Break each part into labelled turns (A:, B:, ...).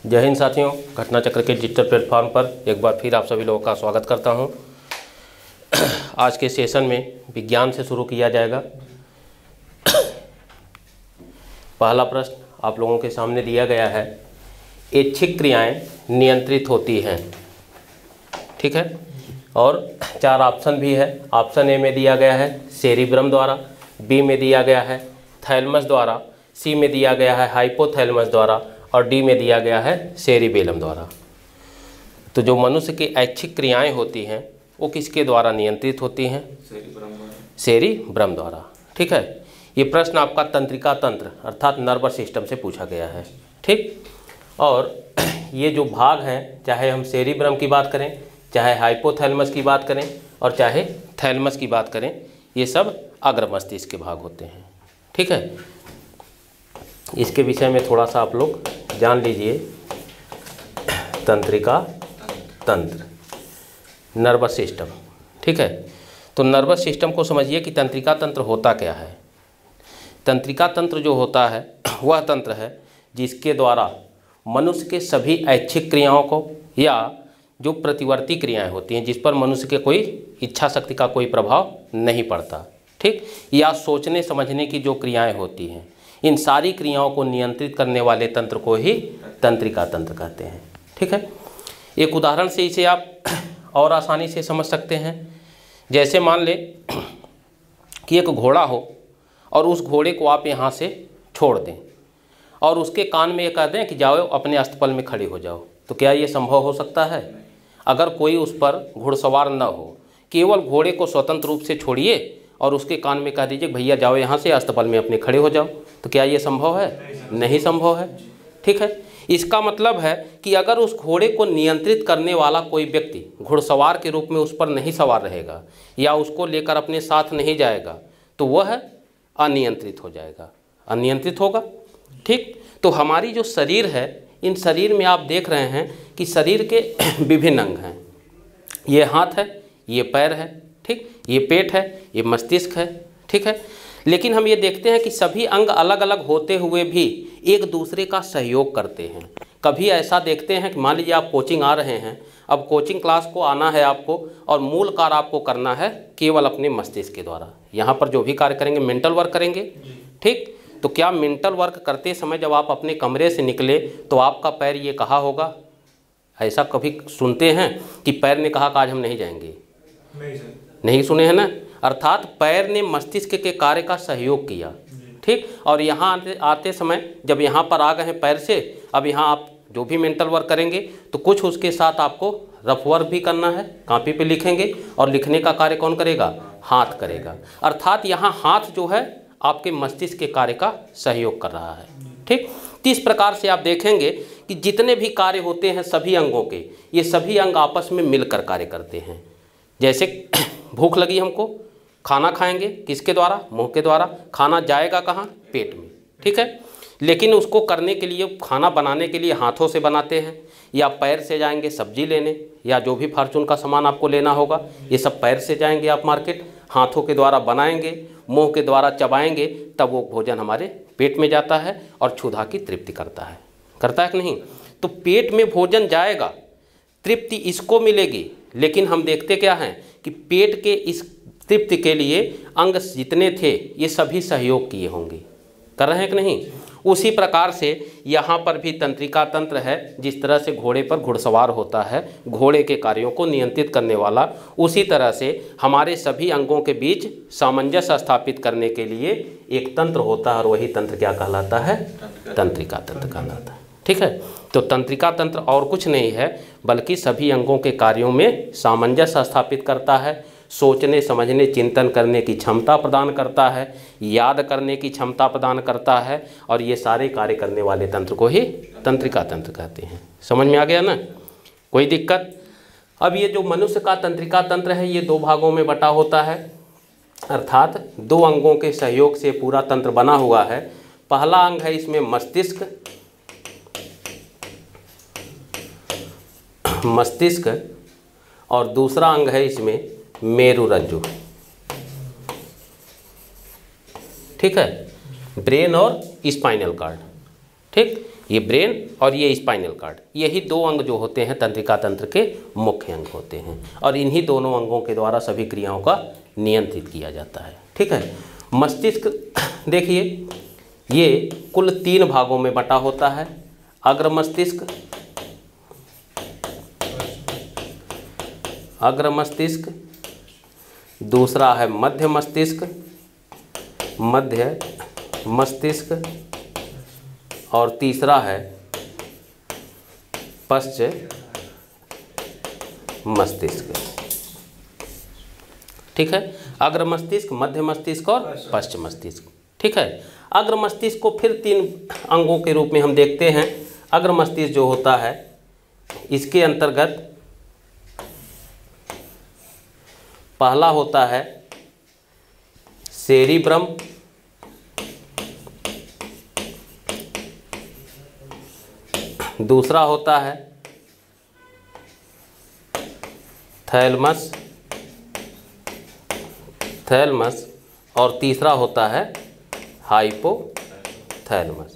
A: जय हिंद साथियों, घटना चक्र के डिजिटल प्लेटफॉर्म पर एक बार फिर आप सभी लोगों का स्वागत करता हूं। आज के सेशन में विज्ञान से शुरू किया जाएगा। पहला प्रश्न आप लोगों के सामने दिया गया है, ऐच्छिक क्रियाएं नियंत्रित होती हैं, ठीक है। और 4 ऑप्शन भी है। ऑप्शन ए में दिया गया है सेरिब्रम द्वारा, बी में दिया गया है थैलेमस द्वारा, सी में दिया गया है हाइपोथैलेमस द्वारा और डी में दिया गया है सेरिबेलम द्वारा। तो जो मनुष्य की ऐच्छिक क्रियाएं होती हैं वो किसके द्वारा नियंत्रित होती हैं? सेरिब्रम द्वारा, ठीक है। ये प्रश्न आपका तंत्रिका तंत्र अर्थात नर्वस सिस्टम से पूछा गया है, ठीक। और ये जो भाग हैं, चाहे हम सेरिब्रम की बात करें, चाहे हाइपोथैलेमस की बात करें और चाहे थैलेमस की बात करें, ये सब अग्र मस्तिष्क के भाग होते हैं, ठीक है। इसके विषय में थोड़ा सा आप लोग जान लीजिए। तंत्रिका तंत्र, नर्वस सिस्टम, ठीक है। तो नर्वस सिस्टम को समझिए कि तंत्रिका तंत्र होता क्या है। तंत्रिका तंत्र जो होता है वह तंत्र है जिसके द्वारा मनुष्य के सभी ऐच्छिक क्रियाओं को या जो प्रतिवर्ती क्रियाएं होती हैं जिस पर मनुष्य के कोई इच्छा शक्ति का कोई प्रभाव नहीं पड़ता, ठीक, या सोचने समझने की जो क्रियाएं होती हैं, इन सारी क्रियाओं को नियंत्रित करने वाले तंत्र को ही तंत्रिका तंत्र कहते हैं, ठीक है। एक उदाहरण से इसे आप और आसानी से समझ सकते हैं। जैसे मान ले कि एक घोड़ा हो और उस घोड़े को आप यहाँ से छोड़ दें और उसके कान में ये कह दें कि जाओ अपने अस्तबल में खड़े हो जाओ, तो क्या ये संभव हो सकता है? अगर कोई उस पर घुड़सवार न हो, केवल घोड़े को स्वतंत्र रूप से छोड़िए और उसके कान में कह दीजिए भैया जाओ यहाँ से अस्तबल में अपने खड़े हो जाओ, तो क्या ये संभव है? नहीं संभव है, ठीक है। इसका मतलब है कि अगर उस घोड़े को नियंत्रित करने वाला कोई व्यक्ति घुड़सवार के रूप में उस पर नहीं सवार रहेगा या उसको लेकर अपने साथ नहीं जाएगा तो वह अनियंत्रित हो जाएगा, अनियंत्रित होगा, ठीक। तो हमारी जो शरीर है, इन शरीर में आप देख रहे हैं कि शरीर के विभिन्न अंग हैं। ये हाथ है, ये पैर है, ठीक, ये पेट है, ये मस्तिष्क है, ठीक है। लेकिन हम ये देखते हैं कि सभी अंग अलग अलग होते हुए भी एक दूसरे का सहयोग करते हैं। कभी ऐसा देखते हैं कि मान लीजिए आप कोचिंग आ रहे हैं, अब कोचिंग क्लास को आना है आपको और मूल कार्य आपको करना है केवल अपने मस्तिष्क के द्वारा। यहाँ पर जो भी कार्य करेंगे मेंटल वर्क करेंगे, ठीक। तो क्या मेंटल वर्क करते समय जब आप अपने कमरे से निकले तो आपका पैर ये कहा होगा? ऐसा कभी सुनते हैं कि पैर ने कहा कि आज हम नहीं जाएंगे? नहीं सुने हैं ना। अर्थात पैर ने मस्तिष्क के कार्य का सहयोग किया, ठीक। और यहाँ आते समय जब यहाँ पर आ गए हैं पैर से, अब यहाँ आप जो भी मेंटल वर्क करेंगे तो कुछ उसके साथ आपको रफ वर्क भी करना है, कॉपी पे लिखेंगे और लिखने का कार्य कौन करेगा? हाथ करेगा। अर्थात यहाँ हाथ जो है आपके मस्तिष्क के कार्य का सहयोग कर रहा है, ठीक। तो इस प्रकार से आप देखेंगे कि जितने भी कार्य होते हैं सभी अंगों के, ये सभी अंग आपस में मिलकर कार्य करते हैं। जैसे भूख लगी हमको, खाना खाएंगे किसके द्वारा? मुंह के द्वारा। खाना जाएगा कहाँ? पेट में, ठीक है। लेकिन उसको करने के लिए, खाना बनाने के लिए हाथों से बनाते हैं या पैर से जाएंगे सब्जी लेने या जो भी फार्चून का सामान आपको लेना होगा, ये सब पैर से जाएंगे आप मार्केट, हाथों के द्वारा बनाएंगे, मुंह के द्वारा चबाएंगे, तब वो भोजन हमारे पेट में जाता है और क्षुधा की तृप्ति करता है कि नहीं? तो पेट में भोजन जाएगा, तृप्ति इसको मिलेगी, लेकिन हम देखते क्या हैं कि पेट के इस तृप्ति के लिए अंग जितने थे ये सभी सहयोग किए होंगे, कर रहे हैं कि नहीं? उसी प्रकार से यहाँ पर भी तंत्रिका तंत्र है। जिस तरह से घोड़े पर घुड़सवार होता है, घोड़े के कार्यों को नियंत्रित करने वाला, उसी तरह से हमारे सभी अंगों के बीच सामंजस्य स्थापित करने के लिए एक तंत्र होता है और वही तंत्र क्या कहलाता है? तंत्रिका तंत्र कहलाता है, ठीक है। तो तंत्रिका तंत्र और कुछ नहीं है बल्कि सभी अंगों के कार्यों में सामंजस्य स्थापित करता है, सोचने समझने चिंतन करने की क्षमता प्रदान करता है, याद करने की क्षमता प्रदान करता है, और ये सारे कार्य करने वाले तंत्र को ही तंत्रिका तंत्र कहते हैं। समझ में आ गया ना? कोई दिक्कत? अब ये जो मनुष्य का तंत्रिका तंत्र है ये 2 भागों में बटा होता है, अर्थात 2 अंगों के सहयोग से पूरा तंत्र बना हुआ है। पहला अंग है इसमें मस्तिष्क, और दूसरा अंग है इसमें मेरुरज्जु, ठीक है, ब्रेन और स्पाइनल कार्ड, ठीक। ये ब्रेन और ये स्पाइनल कार्ड, यही दो अंग जो होते हैं तंत्रिका तंत्र के मुख्य अंग होते हैं, और इन्हीं दोनों अंगों के द्वारा सभी क्रियाओं का नियंत्रित किया जाता है। ठीक है। मस्तिष्क देखिए ये कुल 3 भागों में बटा होता है। अग्र मस्तिष्क, अग्र मस्तिष्क, दूसरा है मध्य मस्तिष्क, मध्य मस्तिष्क, और तीसरा है पश्च मस्तिष्क। ठीक है। अग्र मस्तिष्क, मध्य मस्तिष्क और पश्च मस्तिष्क। ठीक है। अग्र मस्तिष्क को फिर 3 अंगों के रूप में हम देखते हैं। अग्र मस्तिष्क जो होता है इसके अंतर्गत पहला होता है सेरिब्रम, दूसरा होता है थैलमस, थैलमस, और तीसरा होता है हाइपोथैलमस।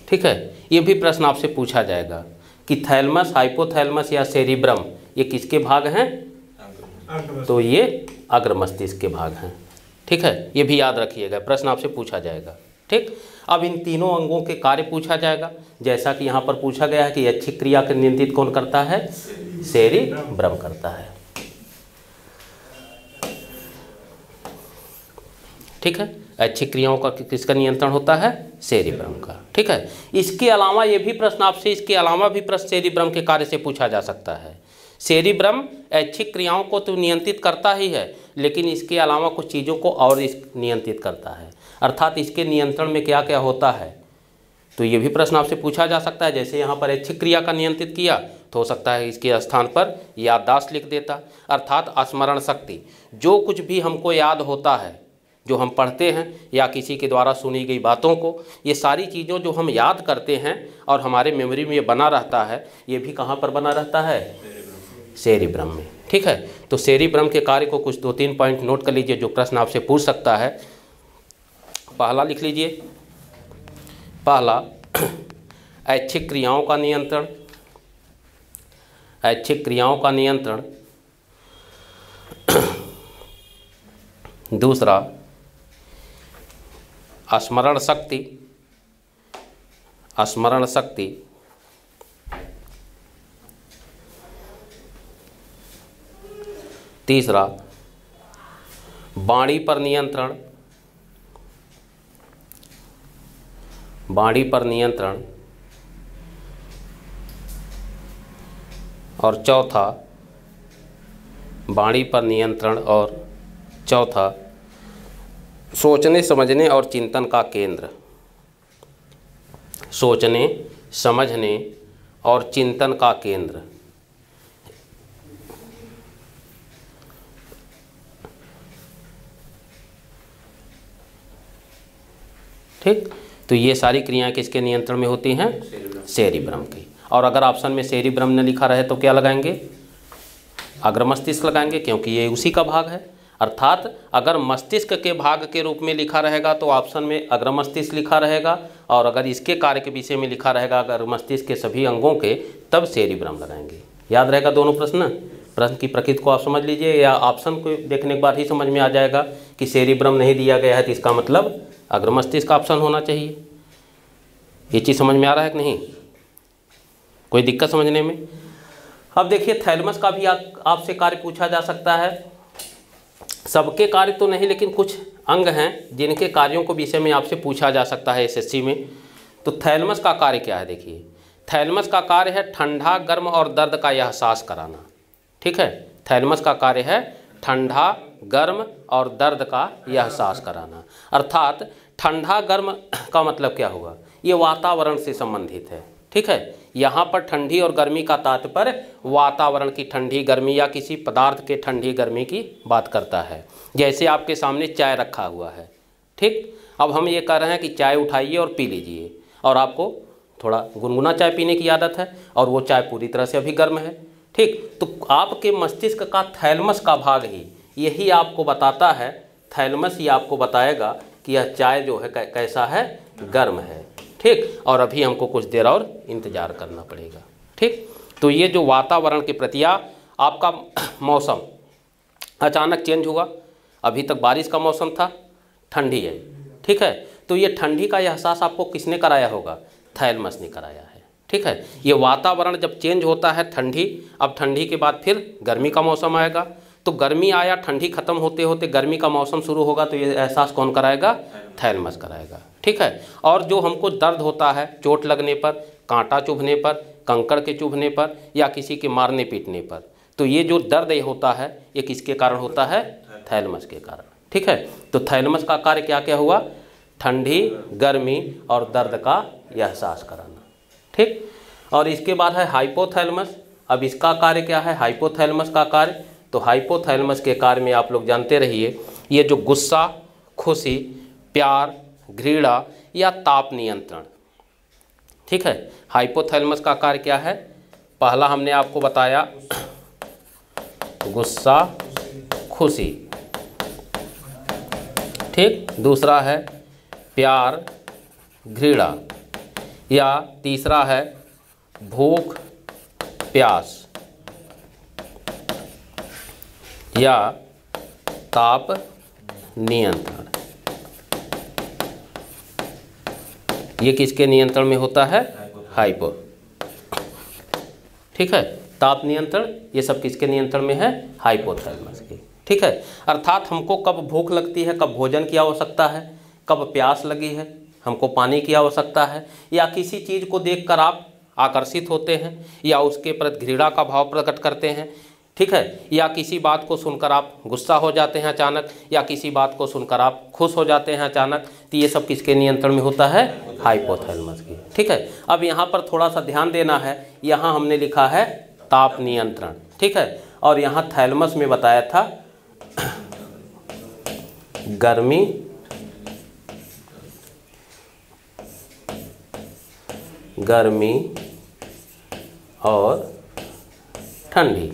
A: ठीक है। ये भी प्रश्न आपसे पूछा जाएगा कि थैलमस, हाइपोथैलमस या सेरिब्रम ये किसके भाग हैं? तो ये अग्र मस्तिष्क के भाग हैं। ठीक है। ये भी याद रखिएगा, प्रश्न आपसे पूछा जाएगा। ठीक। अब इन तीनों अंगों के कार्य पूछा जाएगा, जैसा कि यहाँ पर पूछा गया है कि ऐच्छिक क्रिया का नियंत्रित कौन करता है? सेरिब्रम करता है। ठीक है। ऐच्छिक क्रियाओं का किसका नियंत्रण होता है? सेरिब्रम का। ठीक है। इसके अलावा ये भी प्रश्न आपसे, इसके अलावा भी प्रश्न सेरिब्रम के कार्य से पूछा जा सकता है। सेरिब्रम ऐच्छिक क्रियाओं को तो नियंत्रित करता ही है, लेकिन इसके अलावा कुछ चीज़ों को और नियंत्रित करता है, अर्थात इसके नियंत्रण में क्या क्या होता है। तो ये भी प्रश्न आपसे पूछा जा सकता है। जैसे यहाँ पर ऐच्छिक क्रिया का नियंत्रित किया तो हो सकता है इसके स्थान पर याददाश्त लिख देता, अर्थात स्मरण शक्ति। जो कुछ भी हमको याद होता है, जो हम पढ़ते हैं या किसी के द्वारा सुनी गई बातों को, ये सारी चीज़ों जो हम याद करते हैं और हमारे मेमोरी में ये बना रहता है, ये भी कहाँ पर बना रहता है? सेरिब्रम में। ठीक है। तो सेरिब्रम के कार्य को कुछ 2-3 पॉइंट नोट कर लीजिए जो प्रश्न आपसे पूछ सकता है। पहला लिख लीजिए, पहला ऐच्छिक क्रियाओं का नियंत्रण, ऐच्छिक क्रियाओं का नियंत्रण। दूसरा स्मरण शक्ति, स्मरण शक्ति। तीसरा वाणी पर नियंत्रण, वाणी पर नियंत्रण। और चौथा वाणी पर नियंत्रण, और चौथा सोचने समझने और चिंतन का केंद्र, सोचने समझने और चिंतन का केंद्र। ठीक। तो ये सारी क्रियाएं किसके नियंत्रण में होती हैं? सेरिब्रम की। और अगर ऑप्शन में सेरिब्रम ने लिखा रहे तो क्या लगाएंगे? अग्र मस्तिष्क लगाएंगे, क्योंकि ये उसी का भाग है। अर्थात अगर मस्तिष्क के भाग के रूप में लिखा रहेगा तो ऑप्शन में अग्र मस्तिष्क लिखा रहेगा, और अगर इसके कार्य के विषय में लिखा रहेगा अगर मस्तिष्क के सभी अंगों के, तब सेरिब्रम लगाएंगे। याद रहेगा दोनों प्रश्न। प्रश्न की प्रकृति को आप समझ लीजिए, या ऑप्शन को देखने के बाद ही समझ में आ जाएगा कि सेरिब्रम नहीं दिया गया है तो इसका मतलब अग्र मस्तिष्क का ऑप्शन होना चाहिए। ये चीज़ समझ में आ रहा है कि नहीं? कोई दिक्कत समझने में? अब देखिए थैलमस का भी आपसे कार्य पूछा जा सकता है। सबके कार्य तो नहीं, लेकिन कुछ अंग हैं जिनके कार्यों को विषय में आपसे पूछा जा सकता है एसएससी में। तो थैलमस का कार्य क्या है? देखिए थैलमस का कार्य है ठंडा, गर्म और दर्द का एहसास कराना। ठीक है। थैलमस का कार्य है ठंडा, गर्म और दर्द का एहसास कराना। अर्थात ठंडा गर्म का मतलब क्या हुआ? ये वातावरण से संबंधित है। ठीक है। यहाँ पर ठंडी और गर्मी का तात्पर्य वातावरण की ठंडी गर्मी या किसी पदार्थ के ठंडी गर्मी की बात करता है। जैसे आपके सामने चाय रखा हुआ है। ठीक। अब हम ये कह रहे हैं कि चाय उठाइए और पी लीजिए, और आपको थोड़ा गुनगुना चाय पीने की आदत है और वो चाय पूरी तरह से अभी गर्म है। ठीक। तो आपके मस्तिष्क का थैलमस का भाग ही यही आपको बताता है, थैलमस ही आपको बताएगा कि यह चाय जो है कैसा है, गर्म है। ठीक, और अभी हमको कुछ देर और इंतज़ार करना पड़ेगा। ठीक, तो ये जो वातावरण के प्रति या आपका मौसम अचानक चेंज हुआ, अभी तक बारिश का मौसम था, ठंडी है। ठीक है, तो ये ठंडी का एहसास आपको किसने कराया होगा, थैलेमस ने कराया है। ठीक है, ये वातावरण जब चेंज होता है, ठंडी, अब ठंडी के बाद फिर गर्मी का मौसम आएगा, तो गर्मी आया, ठंडी खत्म होते होते गर्मी का मौसम शुरू होगा, तो ये एहसास कौन कराएगा, थैलेमस कराएगा। ठीक है, और जो हमको दर्द होता है चोट लगने पर, कांटा चुभने पर, कंकड़ के चुभने पर या किसी के मारने पीटने पर, तो ये जो दर्द होता है ये किसके कारण होता है, थैलेमस के कारण। ठीक है, तो थैलेमस का कार्य क्या क्या हुआ, ठंडी, गर्मी और दर्द का एहसास कराना। ठीक, और इसके बाद है हाइपोथैलेमस। अब इसका कार्य क्या है, हाइपोथैलेमस का कार्य, तो हाइपोथैलेमस के कार्य में आप लोग जानते रहिए, ये जो गुस्सा, खुशी, प्यार, घृणा या ताप नियंत्रण। ठीक है, हाइपोथैलेमस का कार्य क्या है, पहला हमने आपको बताया गुस्सा, खुशी। ठीक, दूसरा है प्यार, घृणा, या तीसरा है भूख, प्यास, या ताप नियंत्रण। ये किसके नियंत्रण में होता है, हाइपो। ठीक है, ताप नियंत्रण ये सब किसके नियंत्रण में है, हाइपोथैलेमस के। ठीक है, अर्थात हमको कब भूख लगती है, कब भोजन की आवश्यकता है, कब प्यास लगी है, हमको पानी की आवश्यकता है, या किसी चीज़ को देखकर आप आकर्षित होते हैं या उसके प्रति घृणा का भाव प्रकट करते हैं। ठीक है, या किसी बात को सुनकर आप गुस्सा हो जाते हैं अचानक, या किसी बात को सुनकर आप खुश हो जाते हैं अचानक, तो ये सब किसके नियंत्रण में होता है, हाइपोथैलेमस की। ठीक है, अब यहाँ पर थोड़ा सा ध्यान देना है, यहाँ हमने लिखा है ताप नियंत्रण। ठीक है, और यहाँ थैलेमस में बताया था गर्मी और ठंडी।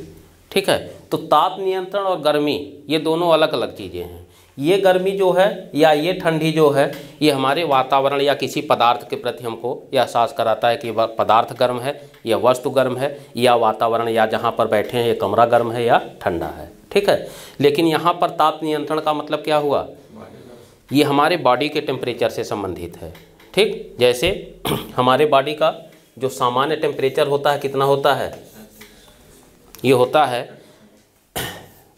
A: ठीक है, तो ताप नियंत्रण और गर्मी ये दोनों अलग अलग चीज़ें हैं। ये गर्मी जो है या ये ठंडी जो है, ये हमारे वातावरण या किसी पदार्थ के प्रति हमको यह एहसास कराता है कि वह पदार्थ गर्म है या वस्तु गर्म है, या वातावरण या जहाँ पर बैठे हैं ये कमरा गर्म है या ठंडा है। ठीक है, लेकिन यहाँ पर ताप नियंत्रण का मतलब क्या हुआ, ये हमारे बॉडी के टेम्परेचर से संबंधित है। ठीक, जैसे हमारे बॉडी का जो सामान्य टेम्परेचर होता है कितना होता है, ये होता है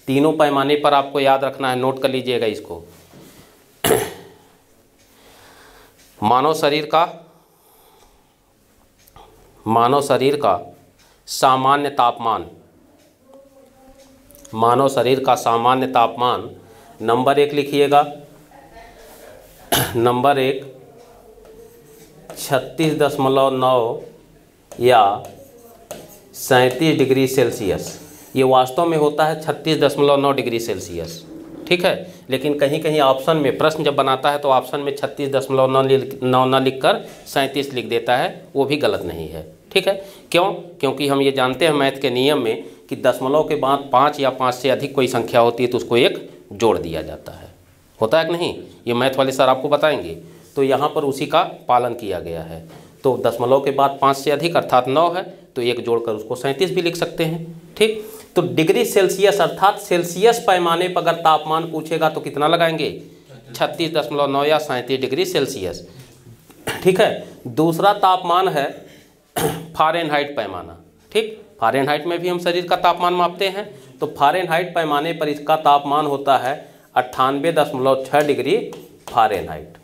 A: तीनों पैमाने पर, आपको याद रखना है, नोट कर लीजिएगा इसको। मानव शरीर का सामान्य तापमान, नंबर 1 लिखिएगा, नंबर 1 36.9 या 37 डिग्री सेल्सियस। ये वास्तव में होता है 36.9 डिग्री सेल्सियस। ठीक है, लेकिन कहीं कहीं ऑप्शन में प्रश्न जब बनाता है तो ऑप्शन में 36.9 लिखकर 37 लिख देता है, वो भी गलत नहीं है। ठीक है, क्यों, क्योंकि हम ये जानते हैं मैथ के नियम में कि दशमलव के बाद 5 या 5 से अधिक कोई संख्या होती है तो उसको 1 जोड़ दिया जाता है, होता है कि नहीं, ये मैथ वाले सर आपको बताएंगे। तो यहाँ पर उसी का पालन किया गया है। तो दशमलव के बाद 5 से अधिक अर्थात 9 है, तो 1 जोड़कर उसको 37 भी लिख सकते हैं। ठीक, तो डिग्री सेल्सियस अर्थात सेल्सियस पैमाने पर अगर तापमान पूछेगा तो कितना लगाएंगे, 36.9 या 37 डिग्री सेल्सियस। ठीक है, दूसरा तापमान है फ़ारेनहाइट पैमाना। ठीक, फ़ारेनहाइट में भी हम शरीर का तापमान मापते हैं, तो फ़ारेनहाइट पैमाने पर इसका तापमान होता है 98.6 डिग्री फ़ारेनहाइट।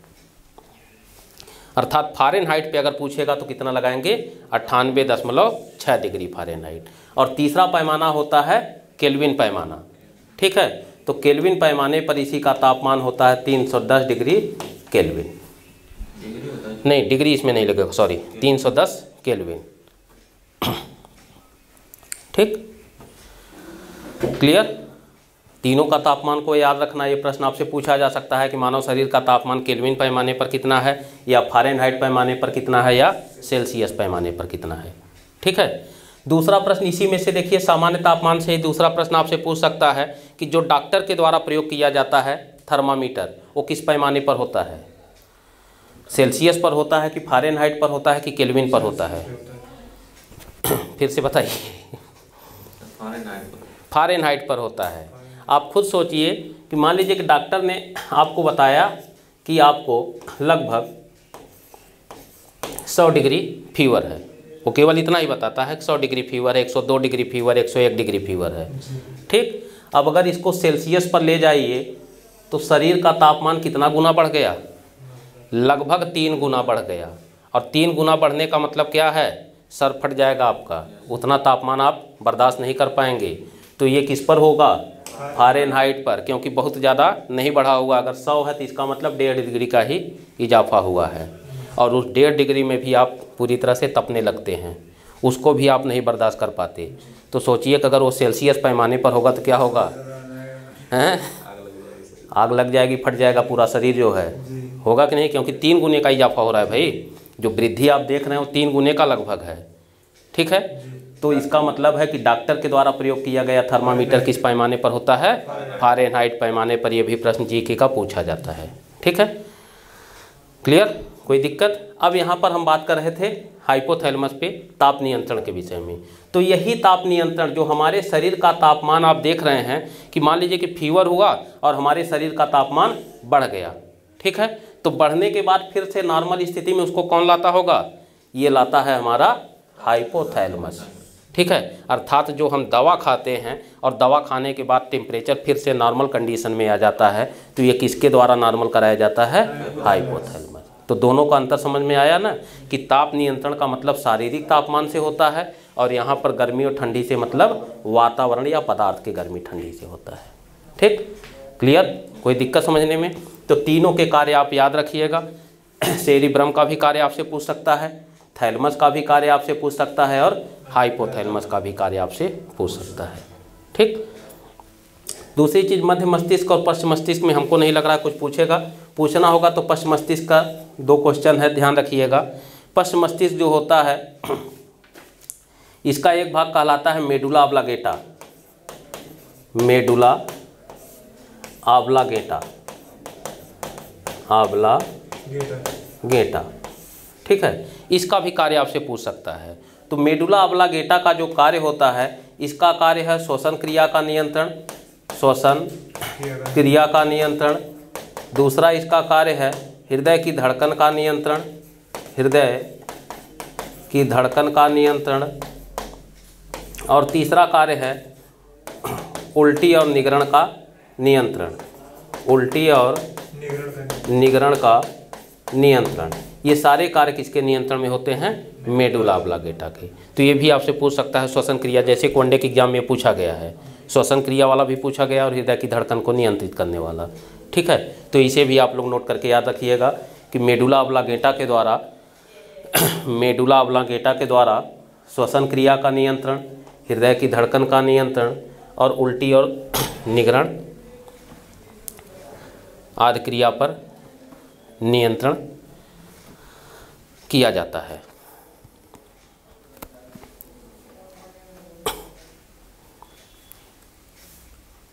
A: अर्थात फ़ारेनहाइट पे अगर पूछेगा तो कितना लगाएंगे, 98.6 डिग्री फ़ारेनहाइट। और तीसरा पैमाना होता है केल्विन पैमाना। ठीक है, तो केल्विन पैमाने पर इसी का तापमान होता है 310 डिग्री केल्विन। नहीं, डिग्री इसमें नहीं लगेगा, सॉरी, 310 केल्विन। ठीक, क्लियर। तीनों का तापमान को याद रखना, ये प्रश्न आपसे पूछा जा सकता है कि मानव शरीर का तापमान केल्विन पैमाने पर कितना है, या फ़ारेनहाइट पैमाने पर कितना है, या सेल्सियस पैमाने पर कितना है। ठीक है, दूसरा प्रश्न इसी में से देखिए, सामान्य तापमान से ही दूसरा प्रश्न आपसे पूछ सकता है कि जो डॉक्टर के द्वारा प्रयोग किया जाता है थर्मामीटर, वो किस पैमाने पर होता है? सेल्सियस पर होता है कि फ़ारेनहाइट पर होता है कि केल्विन पर होता है? फिर से बताइए। फ़ारेनहाइट पर होता है। आप खुद सोचिए कि मान लीजिए कि डॉक्टर ने आपको बताया कि आपको लगभग 100 डिग्री फीवर है, वो केवल इतना ही बताता है कि 100 डिग्री फीवर है, 102 डिग्री फीवर, 101 डिग्री फीवर है, ठीक। अब अगर इसको सेल्सियस पर ले जाइए तो शरीर का तापमान कितना गुना बढ़ गया? लगभग 3 गुना बढ़ गया। और 3 गुना बढ़ने का मतलब क्या है? सर फट जाएगा आपका, उतना तापमान आप बर्दाश्त नहीं कर पाएंगे। तो ये किस पर होगा? फ़ारेनहाइट पर, क्योंकि बहुत ज़्यादा नहीं बढ़ा हुआ। अगर 100 है तो इसका मतलब 1.5 डिग्री का ही इजाफा हुआ है, और उस 1.5 डिग्री में भी आप पूरी तरह से तपने लगते हैं, उसको भी आप नहीं बर्दाश्त कर पाते। तो सोचिए कि अगर वो सेल्सियस पैमाने पर होगा तो क्या होगा? हैं? आग लग जाएगी, फट जाएगा पूरा शरीर जो है, होगा कि नहीं? क्योंकि 3 गुने का इजाफा हो रहा है भाई, जो वृद्धि आप देख रहे हो 3 गुने का लगभग है, ठीक है। तो इसका मतलब है कि डॉक्टर के द्वारा प्रयोग किया गया थर्मामीटर किस पैमाने पर होता है? फ़ारेनहाइट पैमाने पर। यह भी प्रश्न जीके का पूछा जाता है, ठीक है। क्लियर? कोई दिक्कत? अब यहाँ पर हम बात कर रहे थे हाइपोथैलेमस पे ताप नियंत्रण के विषय में। तो यही ताप नियंत्रण जो हमारे शरीर का तापमान आप देख रहे हैं कि मान लीजिए कि फीवर हुआ और हमारे शरीर का तापमान बढ़ गया, ठीक है। तो बढ़ने के बाद फिर से नॉर्मल स्थिति में उसको कौन लाता होगा? ये लाता है हमारा हाइपोथैलेमस, ठीक है। अर्थात जो हम दवा खाते हैं और दवा खाने के बाद टेम्परेचर फिर से नॉर्मल कंडीशन में आ जाता है, तो ये किसके द्वारा नॉर्मल कराया जाता है? हाइपोथैलेमस। तो दोनों का अंतर समझ में आया ना, कि ताप नियंत्रण का मतलब शारीरिक तापमान से होता है, और यहाँ पर गर्मी और ठंडी से मतलब वातावरण या पदार्थ की गर्मी ठंडी से होता है, ठीक। क्लियर? कोई दिक्कत समझने में? तो तीनों के कार्य आप याद रखिएगा। सेरिब्रम का भी कार्य आपसे पूछ सकता है, थैलेमस का भी कार्य आपसे पूछ सकता है, और हाइपोथैलेमस का भी कार्य आपसे पूछ सकता है, ठीक। दूसरी चीज़, मध्य मस्तिष्क और पश्च मस्तिष्क में हमको नहीं लग रहा कुछ पूछेगा। पूछना होगा तो पश्च मस्तिष्क का 2 क्वेश्चन है, ध्यान रखिएगा। पश्च मस्तिष्क जो होता है इसका एक भाग कहलाता है medulla oblongata. Medulla oblongata, oblongata, ठीक है। इसका भी कार्य आपसे पूछ सकता है। तो मेडुला ऑब्लांगेटा का जो कार्य होता है, इसका कार्य है श्वसन क्रिया का नियंत्रण, श्वसन क्रिया का नियंत्रण। दूसरा इसका कार्य है हृदय की धड़कन का नियंत्रण, हृदय की धड़कन का नियंत्रण। और तीसरा कार्य है उल्टी और निगरण का नियंत्रण, उल्टी और निगरण का नियंत्रण। ये सारे कार्य किसके नियंत्रण में होते हैं? मेडुला ऑब्लांगेटा के। तो ये भी आपसे पूछ सकता है श्वसन क्रिया, जैसे वनडे के एग्जाम में पूछा गया है, श्वसन क्रिया वाला भी पूछा गया और हृदय की धड़कन को नियंत्रित करने वाला, ठीक है। तो इसे भी आप लोग नोट करके याद रखिएगा कि मेडुला ऑब्लांगेटा के द्वारा मेडुला ऑब्लांगेटा के द्वारा श्वसन क्रिया का नियंत्रण, हृदय की धड़कन का नियंत्रण और उल्टी और निगरण आदि क्रिया पर नियंत्रण किया जाता है,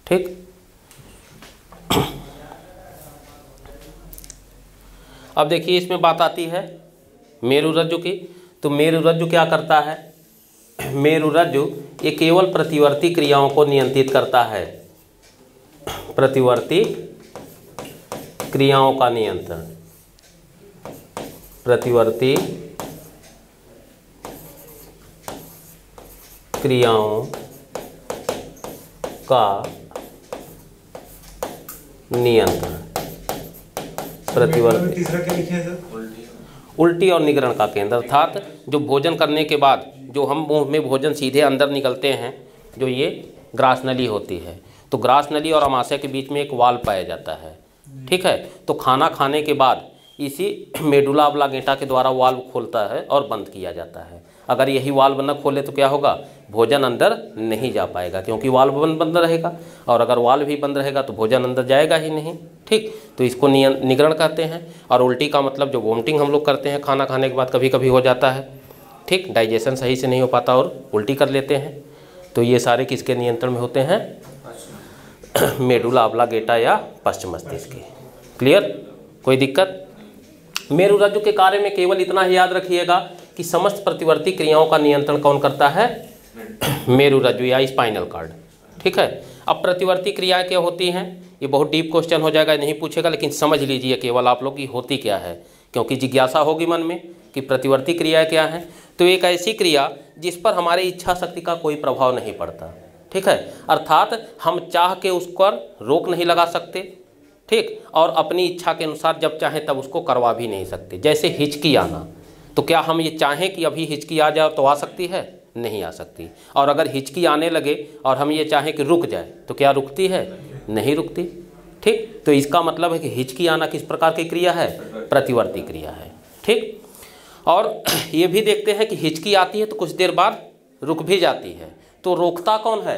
A: ठीक। अब देखिए इसमें बात आती है मेरुरज्जु की। तो मेरुरज्जु क्या करता है? मेरुरज्जु ये केवल प्रतिवर्ती क्रियाओं को नियंत्रित करता है, प्रतिवर्ती क्रियाओं का नियंत्रण, प्रतिवर्ती क्रियाओं का नियंत्रण। प्रतिवर्ती, तीसरा क्या लिखे है सर? उल्टी और निगरण का केंद्र। अर्थात जो भोजन करने के बाद जो हम मुंह में भोजन सीधे अंदर निकलते हैं, जो ये ग्रास नली होती है, तो ग्रास नली और अमाशय के बीच में एक वाल्व पाया जाता है, ठीक है। तो खाना खाने के बाद इसी मेडुला ऑब्लांगेटा के द्वारा वाल्व खोलता है और बंद किया जाता है। अगर यही वाल्व न खोले तो क्या होगा? भोजन अंदर नहीं जा पाएगा, क्योंकि वाल्व बंद रहेगा, और अगर वाल्व भी बंद रहेगा तो भोजन अंदर जाएगा ही नहीं, ठीक। तो इसको निगरण कहते हैं। और उल्टी का मतलब जो वोमिटिंग हम लोग करते हैं खाना खाने के बाद कभी कभी हो जाता है, ठीक, डाइजेशन सही से नहीं हो पाता और उल्टी कर लेते हैं, तो ये सारे किसके नियंत्रण में होते हैं? मेडुला ऑब्लांगेटा या पश्च मस्तिष्क की। क्लियर, कोई दिक्कत? मेरुरज्जु के कार्य में केवल इतना ही याद रखिएगा कि समस्त प्रतिवर्ती क्रियाओं का नियंत्रण कौन करता है? मेरुरज्जु या स्पाइनल कॉर्ड। ठीक है। अब प्रतिवर्ती क्रियाएं क्या होती हैं, ये बहुत डीप क्वेश्चन हो जाएगा, नहीं पूछेगा, लेकिन समझ लीजिए केवल आप लोग की होती क्या है, क्योंकि जिज्ञासा होगी मन में कि प्रतिवर्ती क्रियाएं क्या हैं। तो एक ऐसी क्रिया जिस पर हमारी इच्छा शक्ति का कोई प्रभाव नहीं पड़ता। ठीक है, अर्थात हम चाह के उस पर रोक नहीं लगा सकते, ठीक, और अपनी इच्छा के अनुसार जब चाहें तब उसको करवा भी नहीं सकते। जैसे हिचकी आना, तो क्या हम ये चाहें कि अभी हिचकी आ जाए तो आ सकती है? नहीं आ सकती। और अगर हिचकी आने लगे और हम ये चाहें कि रुक जाए तो क्या रुकती है? नहीं रुकती। ठीक, तो इसका मतलब है कि हिचकी आना किस प्रकार की क्रिया है? प्रतिवर्ती क्रिया है। ठीक, और ये भी देखते हैं कि हिचकी आती है तो कुछ देर बाद रुक भी जाती है, तो रोकता कौन है?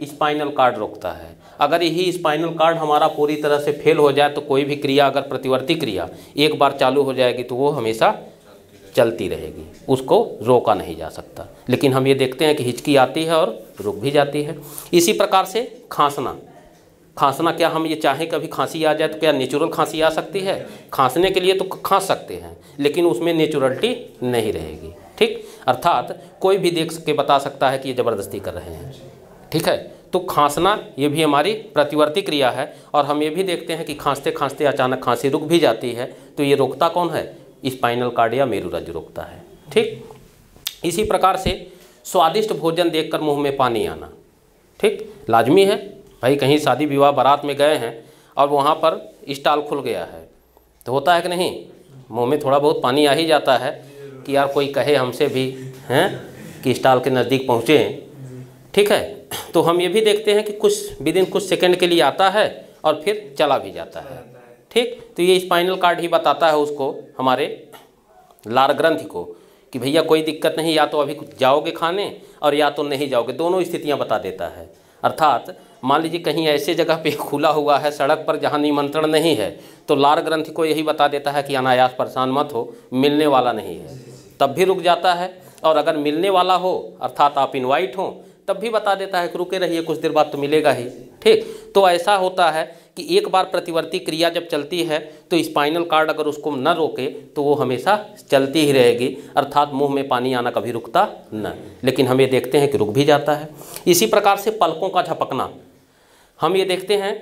A: स्पाइनल कॉर्ड रोकता है। अगर यही स्पाइनल कॉर्ड हमारा पूरी तरह से फेल हो जाए तो कोई भी क्रिया, अगर प्रतिवर्ती क्रिया एक बार चालू हो जाएगी तो वो हमेशा चलती रहेगी, उसको रोका नहीं जा सकता। लेकिन हम ये देखते हैं कि हिचकी आती है और रुक भी जाती है। इसी प्रकार से खांसना, खांसना क्या हम ये चाहें कभी खांसी आ जाए तो क्या नेचुरल खांसी आ सकती है? खांसने के लिए तो खांस सकते हैं, लेकिन उसमें नेचुरलिटी नहीं रहेगी। ठीक, अर्थात कोई भी देख के बता सकता है कि ये ज़बरदस्ती कर रहे हैं। ठीक है, तो खांसना ये भी हमारी प्रतिवर्ती क्रिया है। और हम ये भी देखते हैं कि खांसते खांसते अचानक खांसी रुक भी जाती है, तो ये रोकता कौन है? स्पाइनल कॉर्ड या मेरुरज्जु रोकता है। ठीक, इसी प्रकार से स्वादिष्ट भोजन देखकर मुंह में पानी आना, ठीक, लाजमी है भाई। कहीं शादी विवाह बारात में गए हैं और वहाँ पर स्टॉल खुल गया है, तो होता है कि नहीं, मुंह में थोड़ा बहुत पानी आ ही जाता है कि यार कोई कहे हमसे भी हैं कि स्टॉल के नज़दीक पहुँचे। ठीक है, तो हम ये भी देखते हैं कि कुछ विदिन कुछ सेकंड के लिए आता है और फिर चला भी जाता है। ठीक, तो ये स्पाइनल कॉर्ड ही बताता है उसको, हमारे लार ग्रंथि को, कि भैया कोई दिक्कत नहीं, या तो अभी जाओगे खाने और या तो नहीं जाओगे, दोनों स्थितियां बता देता है। अर्थात मान लीजिए कहीं ऐसे जगह पे खुला हुआ है सड़क पर जहां निमंत्रण नहीं है, तो लार ग्रंथि को यही बता देता है कि अनायास परेशान मत हो, मिलने वाला नहीं है, तब भी रुक जाता है। और अगर मिलने वाला हो अर्थात आप इन्वाइट हो तब भी बता देता है कि रुके रहिए, कुछ देर बाद तो मिलेगा ही। ठीक, तो ऐसा होता है कि एक बार प्रतिवर्ती क्रिया जब चलती है तो स्पाइनल कॉर्ड अगर उसको न रोके तो वो हमेशा चलती ही रहेगी, अर्थात मुंह में पानी आना कभी रुकता न। लेकिन हम ये देखते हैं कि रुक भी जाता है। इसी प्रकार से पलकों का झपकना, हम ये देखते हैं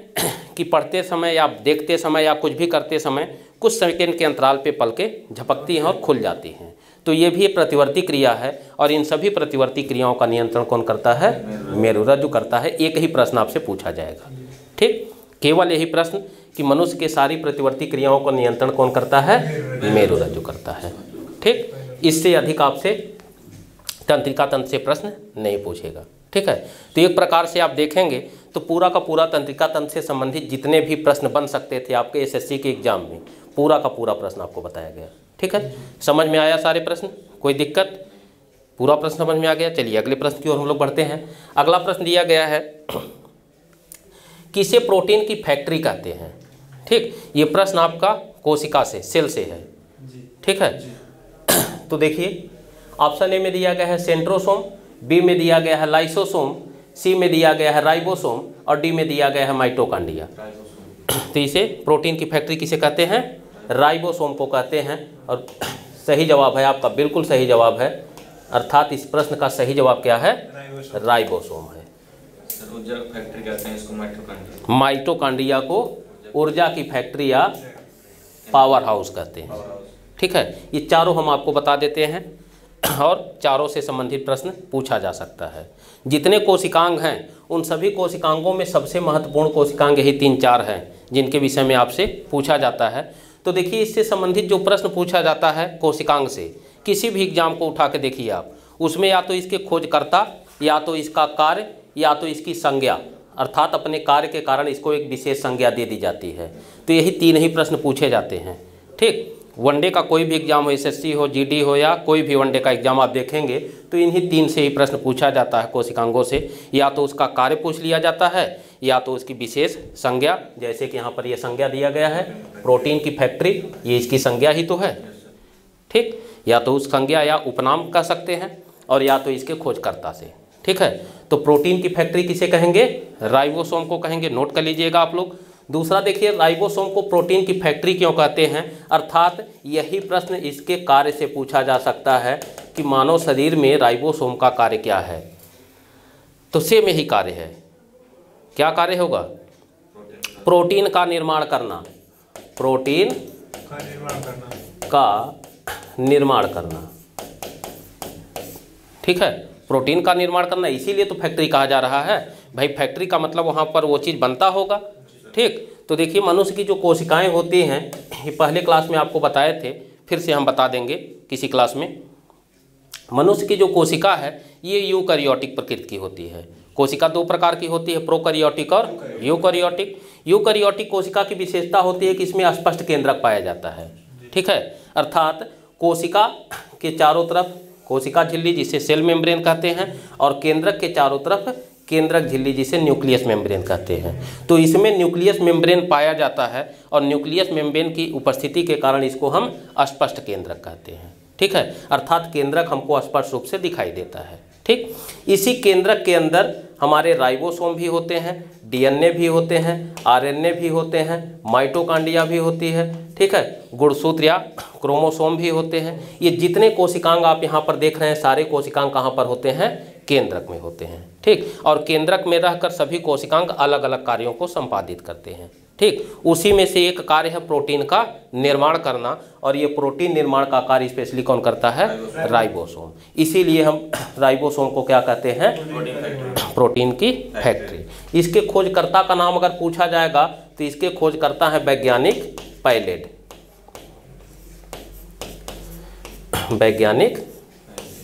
A: कि पढ़ते समय या देखते समय या कुछ भी करते समय कुछ सेकंड के अंतराल पे पलकें झपकती हैं और खुल जाती हैं, तो ये भी एक प्रतिवर्ती क्रिया है। और इन सभी प्रतिवर्ती क्रियाओं का नियंत्रण कौन करता है? मेरुरज्जु करता है। एक ही प्रश्न आपसे पूछा जाएगा। ठीक, केवल यही प्रश्न कि मनुष्य के सारी प्रतिवर्ती क्रियाओं का नियंत्रण कौन करता है? मेरुरज्जु करता है। ठीक, इससे अधिक आपसे तंत्रिका तंत्र से प्रश्न नहीं पूछेगा। ठीक है, तो एक प्रकार से आप देखेंगे तो पूरा का पूरा तंत्रिका तंत्र से संबंधित जितने भी प्रश्न बन सकते थे आपके एसएससी के एग्जाम में, पूरा का पूरा प्रश्न आपको बताया गया। ठीक है, समझ में आया सारे प्रश्न? कोई दिक्कत? पूरा प्रश्न समझ में आ गया? चलिए अगले प्रश्न की ओर हम लोग बढ़ते हैं। अगला प्रश्न दिया गया है, किसे प्रोटीन की फैक्ट्री कहते हैं? ठीक, ये प्रश्न आपका कोशिका से, सेल से है। ठीक है, तो देखिए ऑप्शन ए में दिया गया है सेंट्रोसोम, बी में दिया गया है लाइसोसोम, सी में दिया गया है राइबोसोम और डी में दिया गया है माइटोकॉन्ड्रिया। तो इसे प्रोटीन की फैक्ट्री किसे कहते हैं? राइबोसोम को कहते हैं। और सही जवाब है आपका, बिल्कुल सही जवाब है। अर्थात इस प्रश्न का सही जवाब क्या है? राइबोसोम है।
B: ऊर्जा फैक्ट्री कहते हैं इसको, माइटोकॉन्ड्रिया।
A: माइटोकॉन्ड्रिया को ऊर्जा की फैक्ट्री या पावर हाउस कहते हैं। ठीक है, ये चारों हम आपको बता देते हैं और चारों से संबंधित प्रश्न पूछा जा सकता है। जितने कोशिकांग हैं उन सभी कोशिकांगों में सबसे महत्वपूर्ण कोशिकांग यही 3-4 हैं जिनके विषय में आपसे पूछा जाता है। तो देखिए इससे संबंधित जो प्रश्न पूछा जाता है कोशिकांग से, किसी भी एग्जाम को उठा के देखिए आप, उसमें या तो इसके खोजकर्ता, या तो इसका कार्य, या तो इसकी संज्ञा, अर्थात अपने कार्य के कारण इसको एक विशेष संज्ञा दे दी जाती है। तो यही 3 ही प्रश्न पूछे जाते हैं। ठीक, वनडे का कोई भी एग्जाम हो, एसएससी हो, जीडी हो या कोई भी वनडे का एग्जाम आप देखेंगे तो इन्हीं 3 से ही प्रश्न पूछा जाता है कोशिकांगों से। या तो उसका कार्य पूछ लिया जाता है, या तो उसकी विशेष संज्ञा, जैसे कि यहाँ पर यह संज्ञा दिया गया है प्रोटीन की फैक्ट्री, ये इसकी संज्ञा ही तो है। ठीक, या तो उस संज्ञा या उपनाम कह सकते हैं, और या तो इसके खोजकर्ता से। ठीक है। तो प्रोटीन की फैक्ट्री किसे कहेंगे? राइबोसोम को कहेंगे, नोट कर लीजिएगा आप लोग। दूसरा देखिए, राइबोसोम को प्रोटीन की फैक्ट्री क्यों कहते हैं, अर्थात यही प्रश्न इसके कार्य से पूछा जा सकता है कि मानव शरीर में राइबोसोम का कार्य क्या है। तो सेम यही कार्य है। क्या कार्य होगा? प्रोटीन का निर्माण करना, प्रोटीन का निर्माण करना, ठीक है, प्रोटीन का निर्माण करना। इसीलिए तो फैक्ट्री कहा जा रहा है भाई। फैक्ट्री का मतलब वहाँ पर वो चीज़ बनता होगा, ठीक। तो देखिए, मनुष्य की जो कोशिकाएं होती हैं, ये पहले क्लास में आपको बताए थे, फिर से हम बता देंगे किसी क्लास में। मनुष्य की जो कोशिका है ये यूकैरियोटिक प्रकृति की होती है। कोशिका दो प्रकार की होती है, प्रोकैरियोटिक और यूकैरियोटिक। यूकैरियोटिक कोशिका की विशेषता होती है कि इसमें स्पष्ट केंद्रक पाया जाता है, ठीक है। अर्थात कोशिका के चारों तरफ कोशिका झिल्ली जिसे सेल मेम्ब्रेन कहते हैं, और केंद्रक के चारों तरफ केंद्रक झिल्ली जिसे न्यूक्लियस मेम्ब्रेन कहते हैं। तो इसमें न्यूक्लियस मेम्ब्रेन पाया जाता है, और न्यूक्लियस मेम्ब्रेन की उपस्थिति के कारण इसको हम अस्पष्ट केंद्रक कहते हैं, ठीक है। अर्थात केंद्रक हमको स्पष्ट रूप से दिखाई देता है, ठीक। इसी केंद्रक के अंदर हमारे राइबोसोम भी होते हैं, डीएनए भी होते हैं, आरएनए भी होते हैं, माइटोकॉन्ड्रिया भी होती है, ठीक है, गुणसूत्र या क्रोमोसोम भी होते हैं। ये जितने कोशिकांग आप यहाँ पर देख रहे हैं, सारे कोशिकांग कहाँ पर होते हैं? केंद्रक में होते हैं, ठीक। और केंद्रक में रहकर सभी कोशिकांग अलग अलग कार्यों को संपादित करते हैं, ठीक। उसी में से एक कार्य है प्रोटीन का निर्माण करना, और ये प्रोटीन निर्माण का कार्य स्पेशली कौन करता है? राइबोसोम। इसीलिए हम राइबोसोम को क्या कहते हैं? प्रोटीन की फैक्ट्री। इसके खोजकर्ता का नाम अगर पूछा जाएगा तो इसके खोजकर्ता है वैज्ञानिक पायलेट, वैज्ञानिक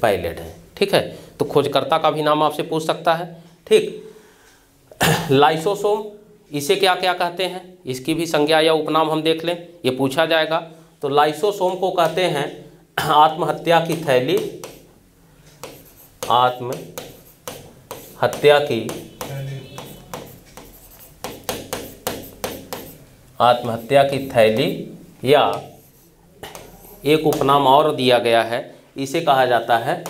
A: पायलेट है, ठीक है। तो खोजकर्ता का भी नाम आपसे पूछ सकता है, ठीक। लाइसोसोम, इसे क्या क्या कहते हैं, इसकी भी संज्ञा या उपनाम हम देख लें, ये पूछा जाएगा। तो लाइसोसोम को कहते हैं आत्महत्या की थैली, आत्महत्या की थैली, या एक उपनाम और दिया गया है, इसे कहा जाता है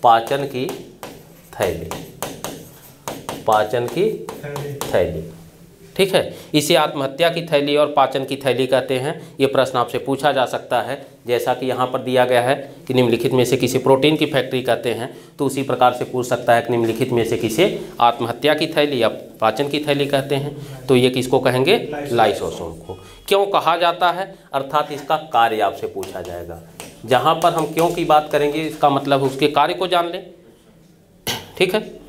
A: पाचन की थैली, पाचन की थैली, ठीक है। इसे आत्महत्या की थैली और पाचन की थैली कहते हैं। ये प्रश्न आपसे पूछा जा सकता है, जैसा कि यहाँ पर दिया गया है कि निम्नलिखित में से किसी प्रोटीन की फैक्ट्री कहते हैं, तो उसी प्रकार से पूछ सकता है कि निम्नलिखित में से किसे आत्महत्या की थैली या पाचन की थैली कहते हैं। तो ये किसको कहेंगे? लाइसोसोम को। क्यों कहा जाता है, अर्थात इसका कार्य आपसे पूछा जाएगा। जहाँ पर हम क्यों की बात करेंगे, इसका मतलब उसके कार्य को जान लें, ठीक है।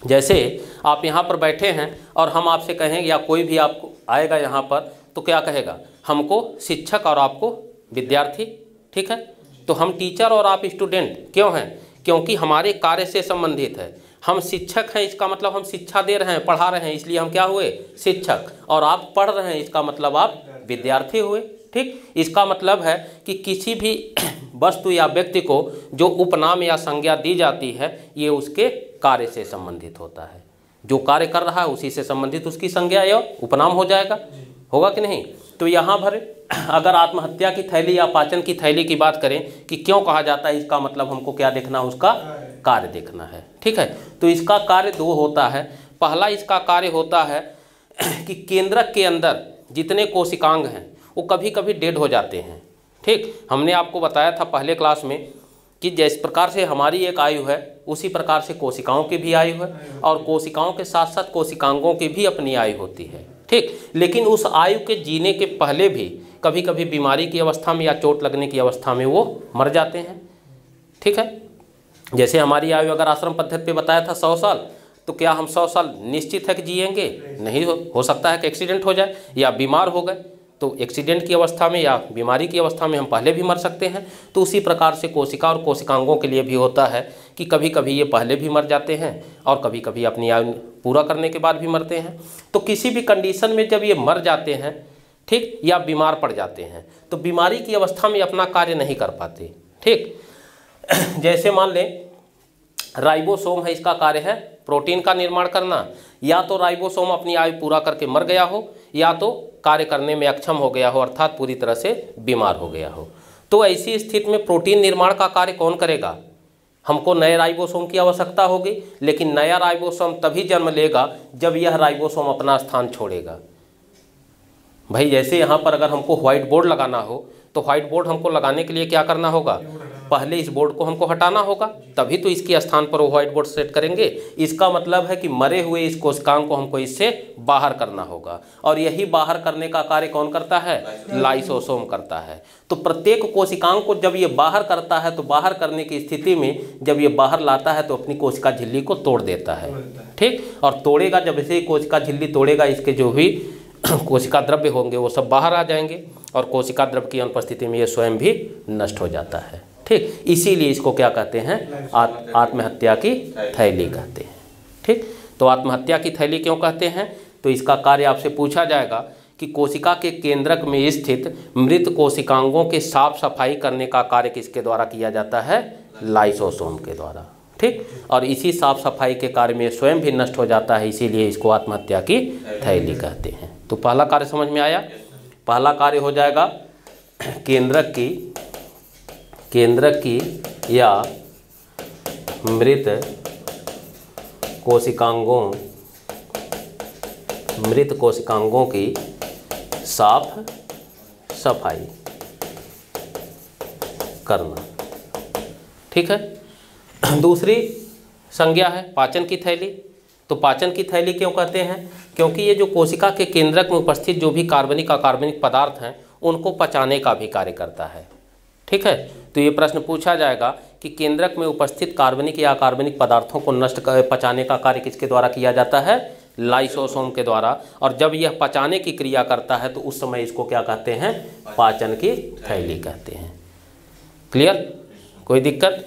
A: जैसे आप यहाँ पर बैठे हैं और हम आपसे कहें, या कोई भी आपको आएगा यहाँ पर, तो क्या कहेगा? हमको शिक्षक और आपको विद्यार्थी, ठीक है। तो हम टीचर और आप स्टूडेंट क्यों हैं? क्योंकि हमारे कार्य से संबंधित है। हम शिक्षक हैं, इसका मतलब हम शिक्षा दे रहे हैं, पढ़ा रहे हैं, इसलिए हम क्या हुए? शिक्षक। और आप पढ़ रहे हैं, इसका मतलब आप विद्यार्थी हुए, ठीक। इसका मतलब है कि किसी भी वस्तु या व्यक्ति को जो उपनाम या संज्ञा दी जाती है, ये उसके कार्य से संबंधित होता है। जो कार्य कर रहा है उसी से संबंधित उसकी संज्ञा या उपनाम हो जाएगा, होगा कि नहीं। तो यहाँ पर अगर आत्महत्या की थैली या पाचन की थैली की बात करें कि क्यों कहा जाता है, इसका मतलब हमको क्या देखना है? उसका कार्य देखना है, ठीक है। तो इसका कार्य दो होता है। पहला इसका कार्य होता है कि केंद्रक के अंदर जितने कोशिकांग हैं वो कभी कभी डेड हो जाते हैं, ठीक। हमने आपको बताया था पहले क्लास में कि जिस प्रकार से हमारी एक आयु है, उसी प्रकार से कोशिकाओं की भी आयु है, और कोशिकाओं के साथ साथ कोशिकांगों की भी अपनी आयु होती है, ठीक। लेकिन उस आयु के जीने के पहले भी कभी कभी बीमारी की अवस्था में या चोट लगने की अवस्था में वो मर जाते हैं, ठीक है। जैसे हमारी आयु अगर आश्रम पद्धति पे बताया था 100 साल, तो क्या हम 100 साल निश्चित है कि जिएंगे? नहीं, हो सकता है कि एक्सीडेंट हो जाए या बीमार हो गए, तो एक्सीडेंट की अवस्था में या बीमारी की अवस्था में हम पहले भी मर सकते हैं। तो उसी प्रकार से कोशिका और कोशिकांगों के लिए भी होता है कि कभी कभी ये पहले भी मर जाते हैं और कभी कभी अपनी आयु पूरा करने के बाद भी मरते हैं। तो किसी भी कंडीशन में जब ये मर जाते हैं, ठीक, या बीमार पड़ जाते हैं, तो बीमारी की अवस्था में अपना कार्य नहीं कर पाते, ठीक। जैसे मान लें राइबोसोम है, इसका कार्य है प्रोटीन का निर्माण करना। या तो राइबोसोम अपनी आयु पूरा करके मर गया हो, या तो कार्य करने में अक्षम हो गया हो, अर्थात पूरी तरह से बीमार हो गया हो। तो ऐसी स्थिति में प्रोटीन निर्माण का कार्य कौन करेगा? हमको नए राइबोसोम की आवश्यकता होगी, लेकिन नया राइबोसोम तभी जन्म लेगा जब यह राइबोसोम अपना स्थान छोड़ेगा। भाई जैसे यहाँ पर अगर हमको व्हाइट बोर्ड लगाना हो तो व्हाइट बोर्ड हमको लगाने के लिए क्या करना होगा, पहले इस बोर्ड को हमको हटाना होगा, तभी तो इसके स्थान पर वो व्हाइट बोर्ड सेट करेंगे। इसका मतलब है कि मरे हुए इस कोशिकांग को हमको इससे बाहर करना होगा, और यही बाहर करने का कार्य कौन करता है, लाइसोसोम करता है। तो प्रत्येक कोशिकांग को जब ये बाहर करता है तो बाहर करने की स्थिति में जब ये बाहर लाता है तो अपनी कोशिका झिल्ली को तोड़ देता है, ठीक। और तोड़ेगा, जब ऐसे ही कोशिका झिल्ली तोड़ेगा, इसके जो भी कोशिका द्रव्य होंगे वो सब बाहर आ जाएंगे, और कोशिका द्रव्य की अनुपस्थिति में ये स्वयं भी नष्ट हो जाता है, ठीक। इसीलिए इसको क्या कहते हैं, आत्महत्या की थैली कहते हैं, ठीक। तो आत्महत्या की थैली क्यों कहते हैं, तो इसका कार्य आपसे पूछा जाएगा कि कोशिका के केंद्रक में स्थित मृत कोशिकांगों के साफ सफाई करने का कार्य किसके द्वारा किया जाता है, लाइसोसोम के द्वारा, ठीक। और इसी साफ सफाई के कार्य में स्वयं भी नष्ट हो जाता है, इसीलिए इसको आत्महत्या की थैली कहते हैं। तो पहला कार्य समझ में आया। पहला कार्य हो जाएगा केंद्रक की या मृत कोशिकांगों की साफ सफाई करना, ठीक है। दूसरी संज्ञा है पाचन की थैली। तो पाचन की थैली क्यों कहते हैं, क्योंकि ये जो कोशिका के केंद्रक में उपस्थित जो भी कार्बनिक अकार्बनिक पदार्थ हैं उनको पचाने का भी कार्य करता है, ठीक है। तो ये प्रश्न पूछा जाएगा कि केंद्रक में उपस्थित कार्बनिक या अकार्बनिक पदार्थों को पचाने का कार्य किसके द्वारा किया जाता है, लाइसोसोम के द्वारा। और जब यह पचाने की क्रिया करता है तो उस समय इसको क्या कहते हैं, पाचन की थैली कहते हैं। क्लियर, कोई दिक्कत।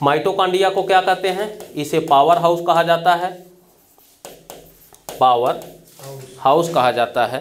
A: माइटोकॉन्ड्रिया को क्या कहते हैं, इसे पावर हाउस कहा जाता है, पावर हाउस कहा जाता है,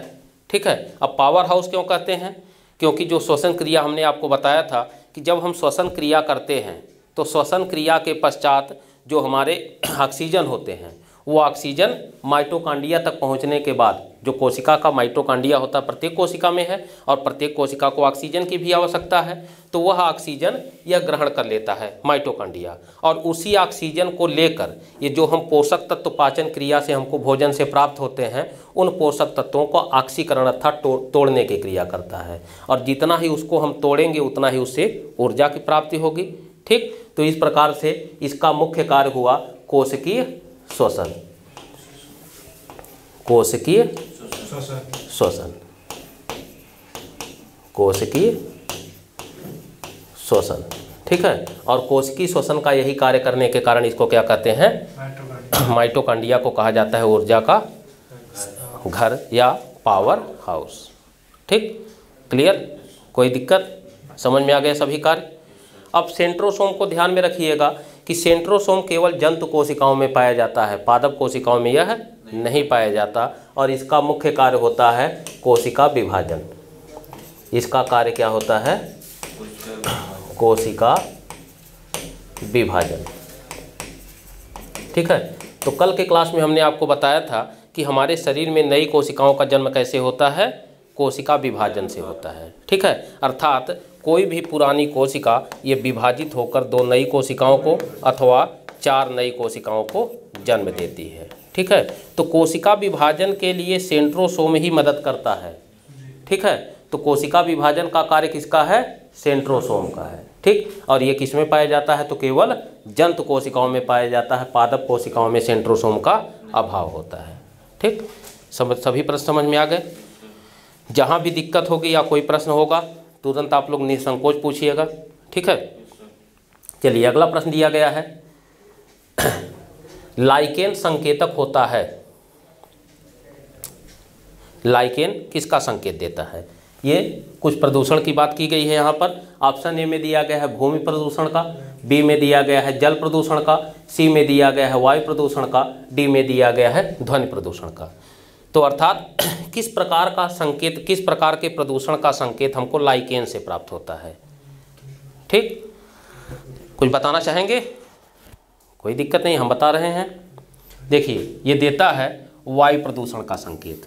A: ठीक है। अब पावर हाउस क्यों कहते हैं, क्योंकि जो श्वसन क्रिया हमने आपको बताया था कि जब हम श्वसन क्रिया करते हैं तो श्वसन क्रिया के पश्चात जो हमारे ऑक्सीजन होते हैं वो ऑक्सीजन माइटोकॉन्ड्रिया तक पहुंचने के बाद, जो कोशिका का माइटोकॉन्ड्रिया होता है प्रत्येक कोशिका में है और प्रत्येक कोशिका को ऑक्सीजन की भी आवश्यकता है, तो वह ऑक्सीजन यह ग्रहण कर लेता है माइटोकॉन्ड्रिया, और उसी ऑक्सीजन को लेकर ये जो हम पोषक तत्व पाचन क्रिया से हमको भोजन से प्राप्त होते हैं उन पोषक तत्वों को ऑक्सीकरण अर्थात तोड़ने की क्रिया करता है, और जितना ही उसको हम तोड़ेंगे उतना ही उससे ऊर्जा की प्राप्ति होगी, ठीक। तो इस प्रकार से इसका मुख्य कार्य हुआ कोशिकीय श्वसन, कोशिकीय श्वसन, कोशिकीय श्वसन, ठीक है। और कोशिकीय श्वसन का यही कार्य करने के कारण इसको क्या कहते हैं, माइटोकॉन्ड्रिया को कहा जाता है ऊर्जा का घर या पावर हाउस, ठीक। क्लियर, कोई दिक्कत, समझ में आ गया सभी कार्य। अब सेंट्रोसोम को ध्यान में रखिएगा कि सेंट्रोसोम केवल जंतु कोशिकाओं में पाया जाता है, पादप कोशिकाओं में यह नहीं पाया जाता, और इसका मुख्य कार्य होता है कोशिका विभाजन। इसका कार्य क्या होता है, कोशिका विभाजन, ठीक है। तो कल के क्लास में हमने आपको बताया था कि हमारे शरीर में नई कोशिकाओं का जन्म कैसे होता है, कोशिका विभाजन से होता है, ठीक है। अर्थात कोई भी पुरानी कोशिका ये विभाजित होकर 2 नई कोशिकाओं को अथवा 4 नई कोशिकाओं को जन्म देती है, ठीक है। तो कोशिका विभाजन के लिए सेंट्रोसोम ही मदद करता है, ठीक है। तो कोशिका विभाजन का कार्य किसका है, सेंट्रोसोम का है, ठीक। और ये किस में पाया जाता है, तो केवल जंतु कोशिकाओं में पाया जाता है, पादप कोशिकाओं में सेंट्रोसोम का अभाव होता है, ठीक। सभी प्रश्न समझ में आ गए। जहाँ भी दिक्कत होगी या कोई प्रश्न होगा तुरंत आप लोग निसंकोच पूछिएगा, ठीक है। चलिए अगला प्रश्न दिया गया है, लाइकेन संकेतक होता है, लाइकेन किसका संकेत देता है। ये कुछ प्रदूषण की बात की गई है यहाँ पर। ऑप्शन ए में दिया गया है भूमि प्रदूषण का, बी में दिया गया है जल प्रदूषण का, सी में दिया गया है वायु प्रदूषण का, डी में दिया गया है ध्वनि प्रदूषण का। तो अर्थात किस प्रकार का संकेत, किस प्रकार के प्रदूषण का संकेत हमको लाइकेन से प्राप्त होता है, ठीक। कुछ बताना चाहेंगे, कोई दिक्कत नहीं, हम बता रहे हैं। देखिए ये देता है वायु प्रदूषण का संकेत।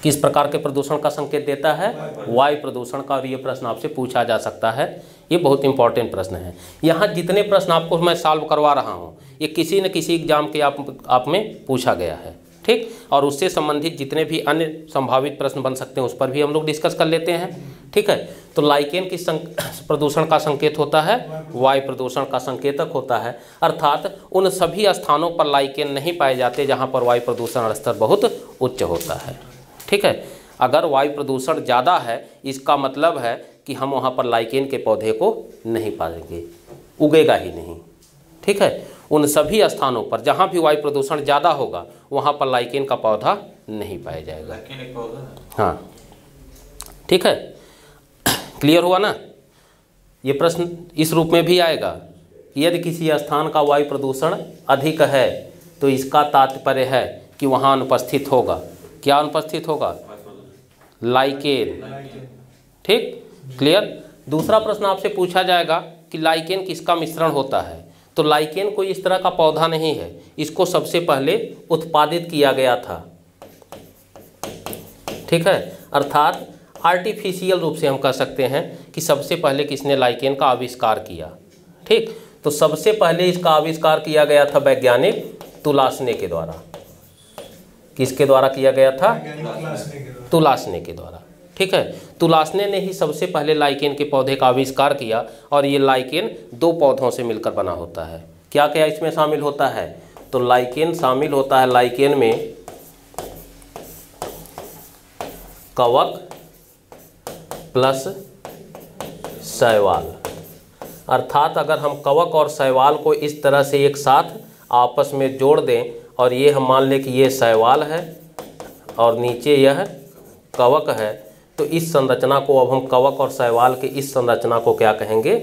A: किस प्रकार के प्रदूषण का संकेत देता है, वायु प्रदूषण का। और ये प्रश्न आपसे पूछा जा सकता है ये बहुत इंपॉर्टेंट प्रश्न है। यहाँ जितने प्रश्न आपको मैं सॉल्व करवा रहा हूँ ये किसी न किसी एग्जाम के आप में पूछा गया है, ठीक। और उससे संबंधित जितने भी अन्य संभावित प्रश्न बन सकते हैं उस पर भी हम लोग डिस्कस कर लेते हैं, ठीक है। तो लाइकेन किस प्रदूषण का संकेत होता है? वायु प्रदूषण का संकेतक होता है, अर्थात उन सभी स्थानों पर लाइकेन नहीं पाए जाते जहाँ पर वायु प्रदूषण स्तर बहुत उच्च होता है, ठीक है। अगर वायु प्रदूषण ज़्यादा है इसका मतलब है कि हम वहाँ पर लाइकेन के पौधे को नहीं पाएंगे, उगेगा ही नहीं, ठीक है। उन सभी स्थानों पर जहाँ भी वायु प्रदूषण ज़्यादा होगा वहाँ पर लाइकेन का पौधा नहीं पाया जाएगा। हाँ, ठीक है, क्लियर हुआ ना। ये प्रश्न इस रूप में भी आएगा, यदि किसी स्थान का वायु प्रदूषण अधिक है तो इसका तात्पर्य है कि वहाँ अनुपस्थित होगा, क्या अनुपस्थित होगा? लाइकेन, ठीक, क्लियर। दूसरा प्रश्न आपसे पूछा जाएगा कि लाइकेन किसका मिश्रण होता है? तो लाइकेन कोई इस तरह का पौधा नहीं है, इसको सबसे पहले उत्पादित किया गया था, ठीक है। अर्थात आर्टिफिशियल रूप से हम कह सकते हैं कि सबसे पहले किसने लाइकेन का आविष्कार किया, ठीक। तो सबसे पहले इसका आविष्कार किया गया था वैज्ञानिक तुलासने के द्वारा। किसके द्वारा किया गया था? तुलासने के द्वारा, ठीक है। तुलासने ने ही सबसे पहले लाइकेन के पौधे का आविष्कार किया और ये लाइकेन दो पौधों से मिलकर बना होता है। क्या क्या इसमें शामिल होता है? तो लाइकेन शामिल होता है, लाइकेन में कवक प्लस शैवाल। अर्थात अगर हम कवक और शैवाल को इस तरह से एक साथ आपस में जोड़ दें और ये हम मान लें कि ये शैवाल है और नीचे यह कवक है, तो इस संरचना को अब हम कवक और शैवाल के इस संरचना को क्या कहेंगे?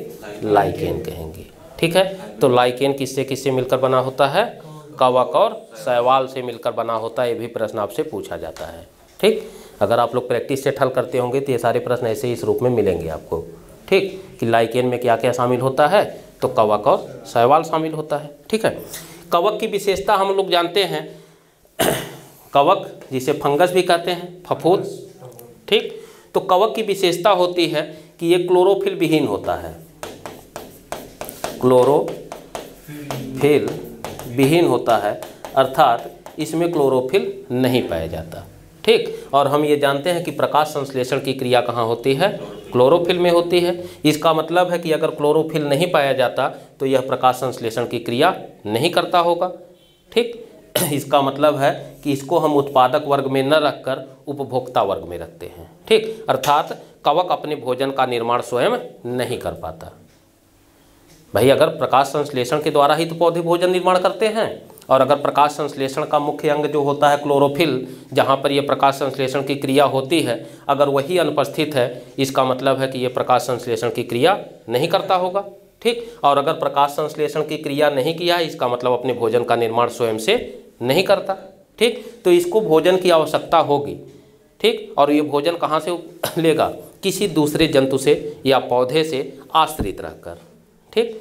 A: लाइकेन कहेंगे, ठीक है। तो लाइकेन किससे किससे मिलकर बना होता है? कवक और शैवाल से मिलकर बना होता है। ये भी प्रश्न आपसे पूछा जाता है, ठीक। अगर आप लोग प्रैक्टिस से हल करते होंगे तो ये सारे प्रश्न ऐसे ही इस रूप में मिलेंगे आपको, ठीक, कि लाइकेन में क्या क्या शामिल होता है? तो कवक और शैवाल शामिल होता है, ठीक है। कवक की विशेषता हम लोग जानते हैं, कवक जिसे फंगस भी कहते हैं, फफूंद, ठीक। तो कवक की विशेषता होती है कि ये क्लोरोफिल विहीन होता है, क्लोरोफिल विहीन होता है, अर्थात इसमें क्लोरोफिल नहीं पाया जाता, ठीक। और हम ये जानते हैं कि प्रकाश संश्लेषण की क्रिया कहाँ होती है? क्लोरोफिल में होती है। इसका मतलब है कि अगर क्लोरोफिल नहीं पाया जाता तो यह प्रकाश संश्लेषण की क्रिया नहीं करता होगा, ठीक। इसका मतलब है कि इसको हम उत्पादक वर्ग में न रखकर उपभोक्ता वर्ग में रखते हैं, ठीक। अर्थात कवक अपने भोजन का निर्माण स्वयं नहीं कर पाता। भाई अगर प्रकाश संश्लेषण के द्वारा ही तो पौधे भोजन निर्माण करते हैं, और अगर प्रकाश संश्लेषण का मुख्य अंग जो होता है क्लोरोफिल, जहाँ पर यह प्रकाश संश्लेषण की क्रिया होती है, अगर वही अनुपस्थित है इसका मतलब है कि यह प्रकाश संश्लेषण की क्रिया नहीं करता होगा, ठीक। और अगर प्रकाश संश्लेषण की क्रिया नहीं किया है इसका मतलब अपने भोजन का निर्माण स्वयं से नहीं करता, ठीक। तो इसको भोजन की आवश्यकता होगी, ठीक। और ये भोजन कहाँ से लेगा? किसी दूसरे जंतु से या पौधे से आश्रित रहकर, ठीक।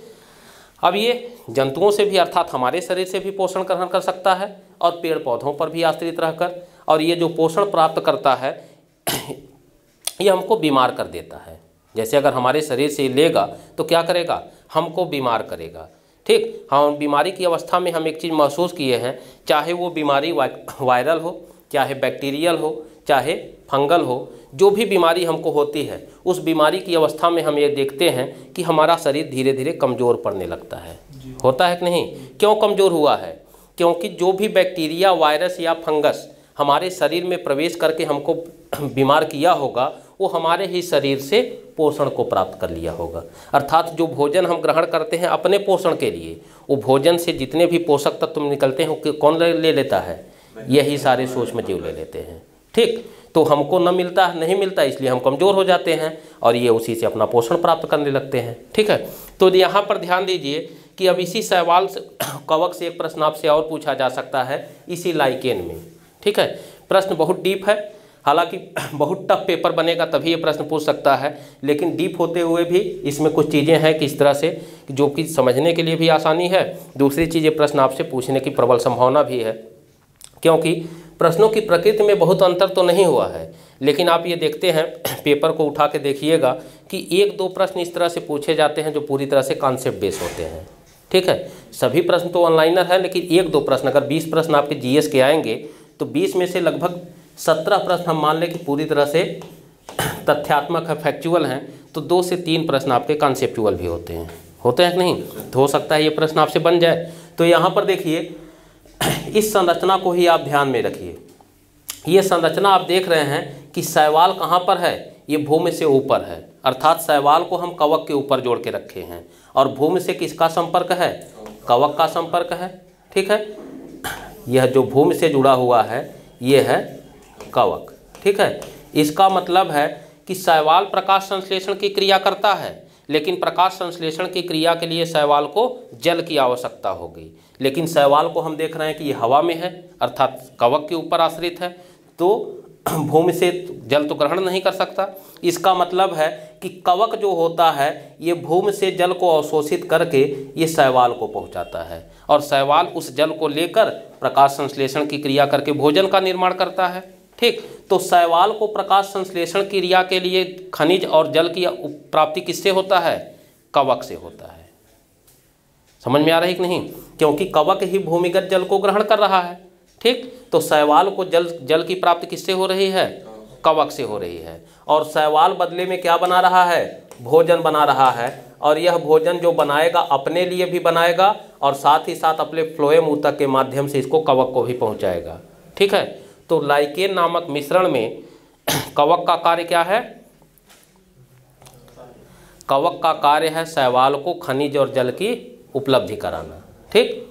A: अब ये जंतुओं से भी अर्थात हमारे शरीर से भी पोषण ग्रहण कर सकता है और पेड़ पौधों पर भी आश्रित रहकर, और ये जो पोषण प्राप्त करता है ये हमको बीमार कर देता है। जैसे अगर हमारे शरीर से लेगा तो क्या करेगा? हमको बीमार करेगा, ठीक। हम बीमारी की अवस्था में हम एक चीज़ महसूस किए हैं, चाहे वो बीमारी वायरल हो, चाहे बैक्टीरियल हो, चाहे फंगल हो, जो भी बीमारी हमको होती है उस बीमारी की अवस्था में हम ये देखते हैं कि हमारा शरीर धीरे धीरे कमज़ोर पड़ने लगता है। होता है कि नहीं? क्यों कमज़ोर हुआ है? क्योंकि जो भी बैक्टीरिया, वायरस या फंगस हमारे शरीर में प्रवेश करके हमको बीमार किया होगा वो हमारे ही शरीर से पोषण को प्राप्त कर लिया होगा। अर्थात जो भोजन हम ग्रहण करते हैं अपने पोषण के लिए, वो भोजन से जितने भी पोषक तत्व निकलते हैं वो कौन ले लेता है? यही सारे सूक्ष्म जीव ले लेते हैं, ठीक। तो हमको नहीं मिलता इसलिए हम कमज़ोर हो जाते हैं और ये उसी से अपना पोषण प्राप्त करने लगते हैं, ठीक है। तो यहाँ पर ध्यान दीजिए कि अब इसी शैवाल से, कवक से एक प्रश्न आपसे और पूछा जा सकता है इसी लाइकेन में, ठीक है। प्रश्न बहुत डीप है, हालांकि बहुत टफ पेपर बनेगा तभी ये प्रश्न पूछ सकता है, लेकिन डीप होते हुए भी इसमें कुछ चीज़ें हैं कि इस तरह से जो कि समझने के लिए भी आसानी है, दूसरी चीज़ ये प्रश्न आपसे पूछने की प्रबल संभावना भी है। क्योंकि प्रश्नों की प्रकृति में बहुत अंतर तो नहीं हुआ है, लेकिन आप ये देखते हैं पेपर को उठा के देखिएगा कि एक दो प्रश्न इस तरह से पूछे जाते हैं जो पूरी तरह से कॉन्सेप्ट बेस होते हैं। ठीक है, सभी प्रश्न तो ऑनलाइनर है, लेकिन एक दो प्रश्न, अगर 20 प्रश्न आपके जीएस के आएंगे तो 20 में से लगभग 17 प्रश्न हम मान लें कि पूरी तरह से तथ्यात्मक है, फैक्चुअल हैं, तो 2 से 3 प्रश्न आपके कॉन्सेप्चुअल भी होते हैं कि नहीं? तो हो सकता है ये प्रश्न आपसे बन जाए। तो यहाँ पर देखिए, इस संरचना को ही आप ध्यान में रखिए। ये संरचना आप देख रहे हैं कि शैवाल कहाँ पर है, ये भूमि से ऊपर है, अर्थात शैवाल को हम कवक के ऊपर जोड़ के रखे हैं, और भूमि से किसका संपर्क है? कवक का संपर्क है। ठीक है, यह जो भूमि से जुड़ा हुआ है ये है कवक। ठीक है, इसका मतलब है कि शैवाल प्रकाश संश्लेषण की क्रिया करता है, लेकिन प्रकाश संश्लेषण की क्रिया के लिए शैवाल को जल की आवश्यकता होगी, लेकिन शैवाल को हम देख रहे हैं कि ये हवा में है, अर्थात कवक के ऊपर आश्रित है, तो भूमि से जल तो ग्रहण नहीं कर सकता। इसका मतलब है कि कवक जो होता है ये भूमि से जल को अवशोषित करके ये शैवाल को पहुंचाता है, और शैवाल उस जल को लेकर प्रकाश संश्लेषण की क्रिया करके भोजन का निर्माण करता है। ठीक, तो शैवाल को प्रकाश संश्लेषण क्रिया के लिए खनिज और जल की प्राप्ति किससे होता है? कवक से होता है। समझ में आ रहा है कि नहीं? क्योंकि कवक ही भूमिगत जल को ग्रहण कर रहा है। ठीक, तो शैवाल को जल की प्राप्ति किससे हो रही है? कवक से हो रही है, और शैवाल बदले में क्या बना रहा है? भोजन बना रहा है, और यह भोजन जो बनाएगा अपने लिए भी बनाएगा और साथ ही साथ अपने फ्लोएम ऊतक के माध्यम से इसको कवक को भी पहुंचाएगा। ठीक है, तो लाइकेन नामक मिश्रण में कवक का कार्य क्या है? कवक का कार्य है शैवाल को खनिज और जल की उपलब्धि कराना। ठीक,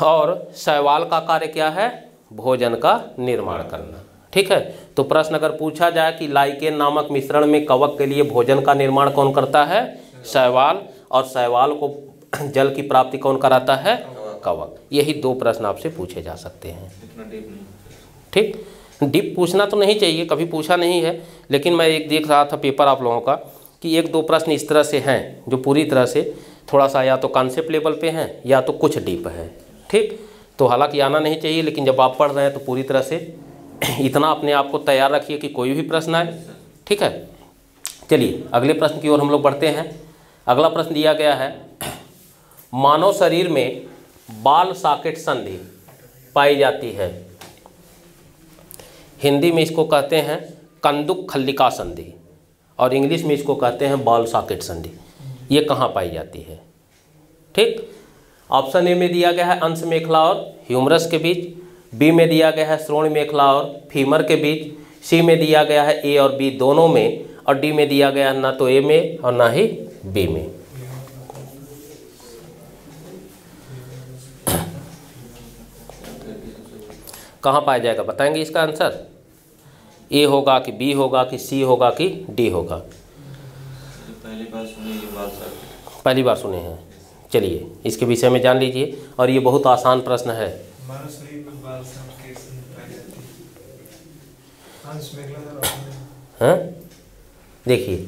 A: और शैवाल का कार्य क्या है? भोजन का निर्माण करना। ठीक है, तो प्रश्न अगर पूछा जाए कि लाइकेन नामक मिश्रण में कवक के लिए भोजन का निर्माण कौन करता है? शैवाल, और शैवाल को जल की प्राप्ति कौन कराता है? कवक। यही 2 प्रश्न आपसे पूछे जा सकते हैं। ठीक, डीप पूछना तो नहीं चाहिए, कभी पूछा नहीं है, लेकिन मैं एक देख रहा था पेपर आप लोगों का कि 1-2 प्रश्न इस तरह से हैं जो पूरी तरह से थोड़ा सा या तो कॉन्सेप्ट लेवल पे हैं या तो कुछ डीप है। ठीक, तो हालांकि आना नहीं चाहिए, लेकिन जब आप पढ़ रहे हैं तो पूरी तरह से इतना अपने आप को तैयार रखिए कि कोई भी प्रश्न आए। ठीक है, चलिए अगले प्रश्न की ओर हम लोग बढ़ते हैं। अगला प्रश्न दिया गया है, मानव शरीर में बाल सॉकेट संधि पाई जाती है। हिंदी में इसको कहते हैं कंदुक खल्लिका संधि, और इंग्लिश में इसको कहते हैं बॉल सॉकेट संधि। ये कहाँ पाई जाती है? ठीक, ऑप्शन ए में दिया गया है अंश मेखला और ह्यूमरस के बीच, बी में दिया गया है श्रोण मेखला और फीमर के बीच, सी में दिया गया है ए और बी दोनों में, और डी में दिया गया है ना तो ए में और ना ही बी में। कहाँ पाया जाएगा बताएंगे इसका आंसर? ए होगा कि बी होगा कि सी होगा कि डी होगा? पहली बार सुने हैं। चलिए इसके विषय में जान लीजिए, और ये बहुत आसान प्रश्न है। हाँ, देखिए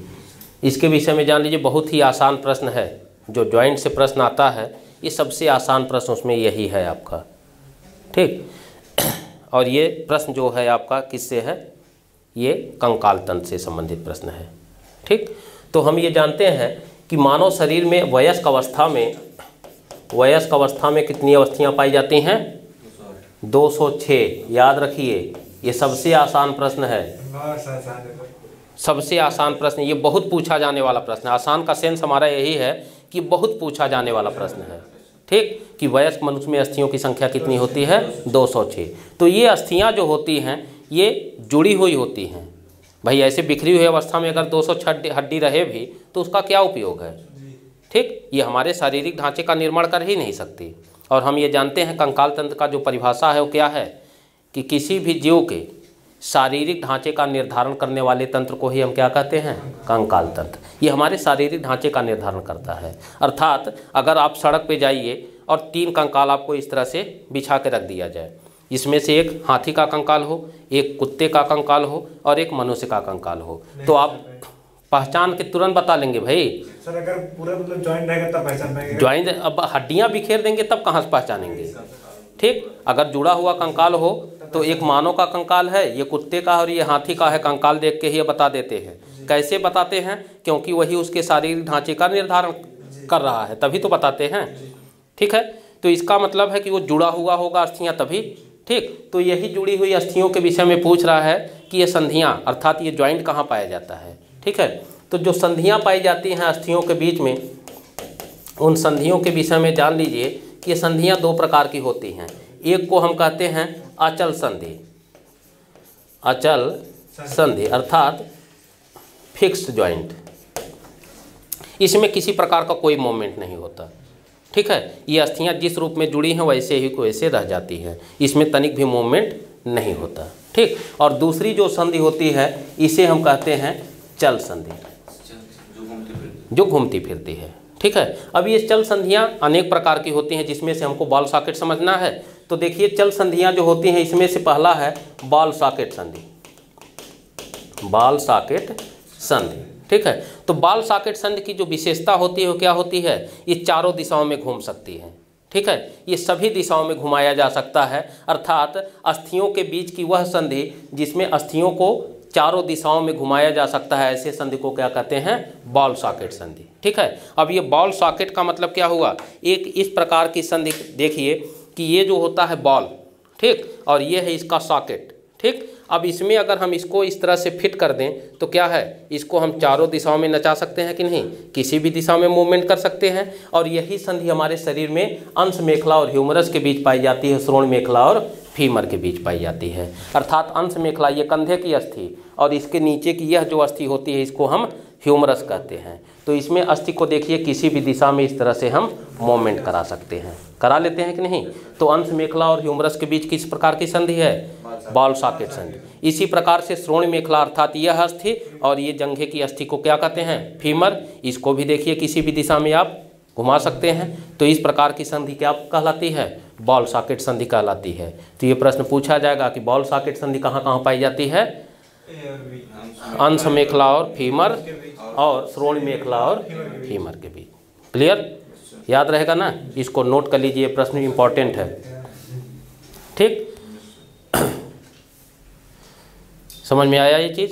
A: इसके विषय में जान लीजिए, बहुत ही आसान प्रश्न है। जो जॉइंट से प्रश्न आता है ये सबसे आसान प्रश्न उसमें यही है आपका। ठीक, और ये प्रश्न जो है आपका किससे है? ये कंकाल तंत्र से संबंधित प्रश्न है। ठीक, तो हम ये जानते हैं कि मानव शरीर में वयस्क अवस्था में कितनी अवस्थियाँ पाई जाती हैं? 206। याद रखिए, ये सबसे आसान प्रश्न है, सबसे आसान प्रश्न। ये बहुत पूछा जाने वाला प्रश्न है। आसान का सेंस हमारा यही है कि बहुत पूछा जाने वाला प्रश्न है। ठीक, कि वयस्क मनुष्य में अस्थियों की संख्या कितनी होती है? 206। तो ये अस्थियां जो होती हैं ये जुड़ी हुई होती हैं। भाई ऐसे बिखरी हुई अवस्था में अगर 206 हड्डी रहे भी तो उसका क्या उपयोग है? ठीक, ये हमारे शारीरिक ढांचे का निर्माण कर ही नहीं सकती। और हम ये जानते हैं कंकाल तंत्र का जो परिभाषा है वो क्या है कि किसी भी जीव के शारीरिक ढांचे का निर्धारण करने वाले तंत्र को ही हम क्या कहते हैं? कंकाल तंत्र। ये हमारे शारीरिक ढांचे का निर्धारण करता है। अर्थात अगर आप सड़क पे जाइए और 3 कंकाल आपको इस तरह से बिछा के रख दिया जाए, इसमें से एक हाथी का कंकाल हो, एक कुत्ते का कंकाल हो और एक मनुष्य का कंकाल हो, तो आप पहचान के तुरंत बता लेंगे भाई।
C: सर अगर पूरा मतलब जॉइंट रहेगा तब पहचान पाएंगे?
A: जॉइंट, अब हड्डियां बिखेर देंगे तब कहाँ से पहचानेंगे? ठीक। अगर जुड़ा हुआ कंकाल हो तो एक मानव का कंकाल है, ये कुत्ते का और ये हाथी का है, कंकाल देख के ही ये बता देते हैं। कैसे बताते हैं? क्योंकि वही उसके शारीरिक ढांचे का निर्धारण कर रहा है, तभी तो बताते हैं। ठीक है, तो इसका मतलब है कि वो जुड़ा हुआ होगा अस्थियाँ तभी। ठीक, तो यही जुड़ी हुई अस्थियों के विषय में पूछ रहा है कि ये संधियाँ अर्थात ये जॉइंट कहाँ पाया जाता है। ठीक है, तो जो संधियाँ पाई जाती हैं अस्थियों के बीच में, उन संधियों के विषय में जान लीजिए कि ये संधियाँ दो प्रकार की होती हैं। एक को हम कहते हैं अचल संधि, अचल संधि अर्थात फिक्स्ड जॉइंट। इसमें किसी प्रकार का कोई मूवमेंट नहीं होता। ठीक है, ये अस्थियाँ जिस रूप में जुड़ी हैं वैसे ही को वैसे रह जाती है, इसमें तनिक भी मूवमेंट नहीं होता। ठीक, और दूसरी जो संधि होती है इसे हम कहते हैं चल संधि, जो घूमती फिरती है। ठीक है, अब ये चल संधियाँ अनेक प्रकार की होती हैं, जिसमें से हमको बॉल सॉकेट समझना है। तो देखिए चल संधियाँ जो होती हैं इसमें से पहला है बॉल सॉकेट संधि, बॉल सॉकेट संधि। ठीक है, तो बॉल सॉकेट संधि की जो विशेषता होती है वो क्या होती है? ये चारों दिशाओं में घूम सकती है। ठीक है, ये सभी दिशाओं में घुमाया जा सकता है, अर्थात अस्थियों के बीच की वह संधि जिसमें अस्थियों को चारों दिशाओं में घुमाया जा सकता है, ऐसे संधि को क्या कहते हैं? बॉल सॉकेट संधि। ठीक है, अब ये बॉल सॉकेट का मतलब क्या हुआ? एक इस प्रकार की संधि देखिए कि ये जो होता है बॉल, ठीक, और ये है इसका सॉकेट। ठीक, अब इसमें अगर हम इसको इस तरह से फिट कर दें तो क्या है, इसको हम चारों दिशाओं में नचा सकते हैं कि नहीं? किसी भी दिशा में मूवमेंट कर सकते हैं। और यही संधि हमारे शरीर में अंश मेखला और ह्यूमरस के बीच पाई जाती है, श्रोण मेखला और फीमर के बीच पाई जाती है। अर्थात अंश मेखला ये कंधे की अस्थि और इसके नीचे की यह जो अस्थि होती है इसको हम ह्यूमरस कहते हैं। तो इसमें अस्थि को देखिए किसी भी दिशा में इस तरह से हम मूवमेंट करा सकते हैं, करा लेते हैं कि नहीं? तो अंश मेखला और ह्यूमरस के बीच किस प्रकार की संधि है? बॉल सॉकेट संधि। इसी प्रकार से श्रोण मेखला अर्थात यह अस्थि और ये जंघे की अस्थि को क्या कहते हैं? फीमर। इसको भी देखिए किसी भी दिशा में आप घुमा सकते हैं। तो इस प्रकार की संधि क्या कहलाती है? बॉल सॉकेट संधि कहलाती है। तो ये प्रश्न पूछा जाएगा कि बॉल सॉकेट संधि कहाँ कहाँ पाई जाती है? अंश मेखला और फीमर और श्रोण मेखला और फीमर के बीच। क्लियर? याद रहेगा ना? इसको नोट कर लीजिए, प्रश्न इंपॉर्टेंट है। ठीक, समझ में आया ये चीज़?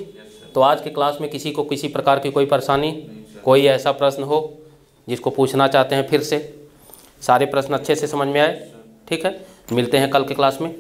A: तो आज की क्लास में किसी को किसी प्रकार की कोई परेशानी, कोई ऐसा प्रश्न हो जिसको पूछना चाहते हैं फिर से? सारे प्रश्न अच्छे से समझ में आए? ठीक है, मिलते हैं कल के क्लास में।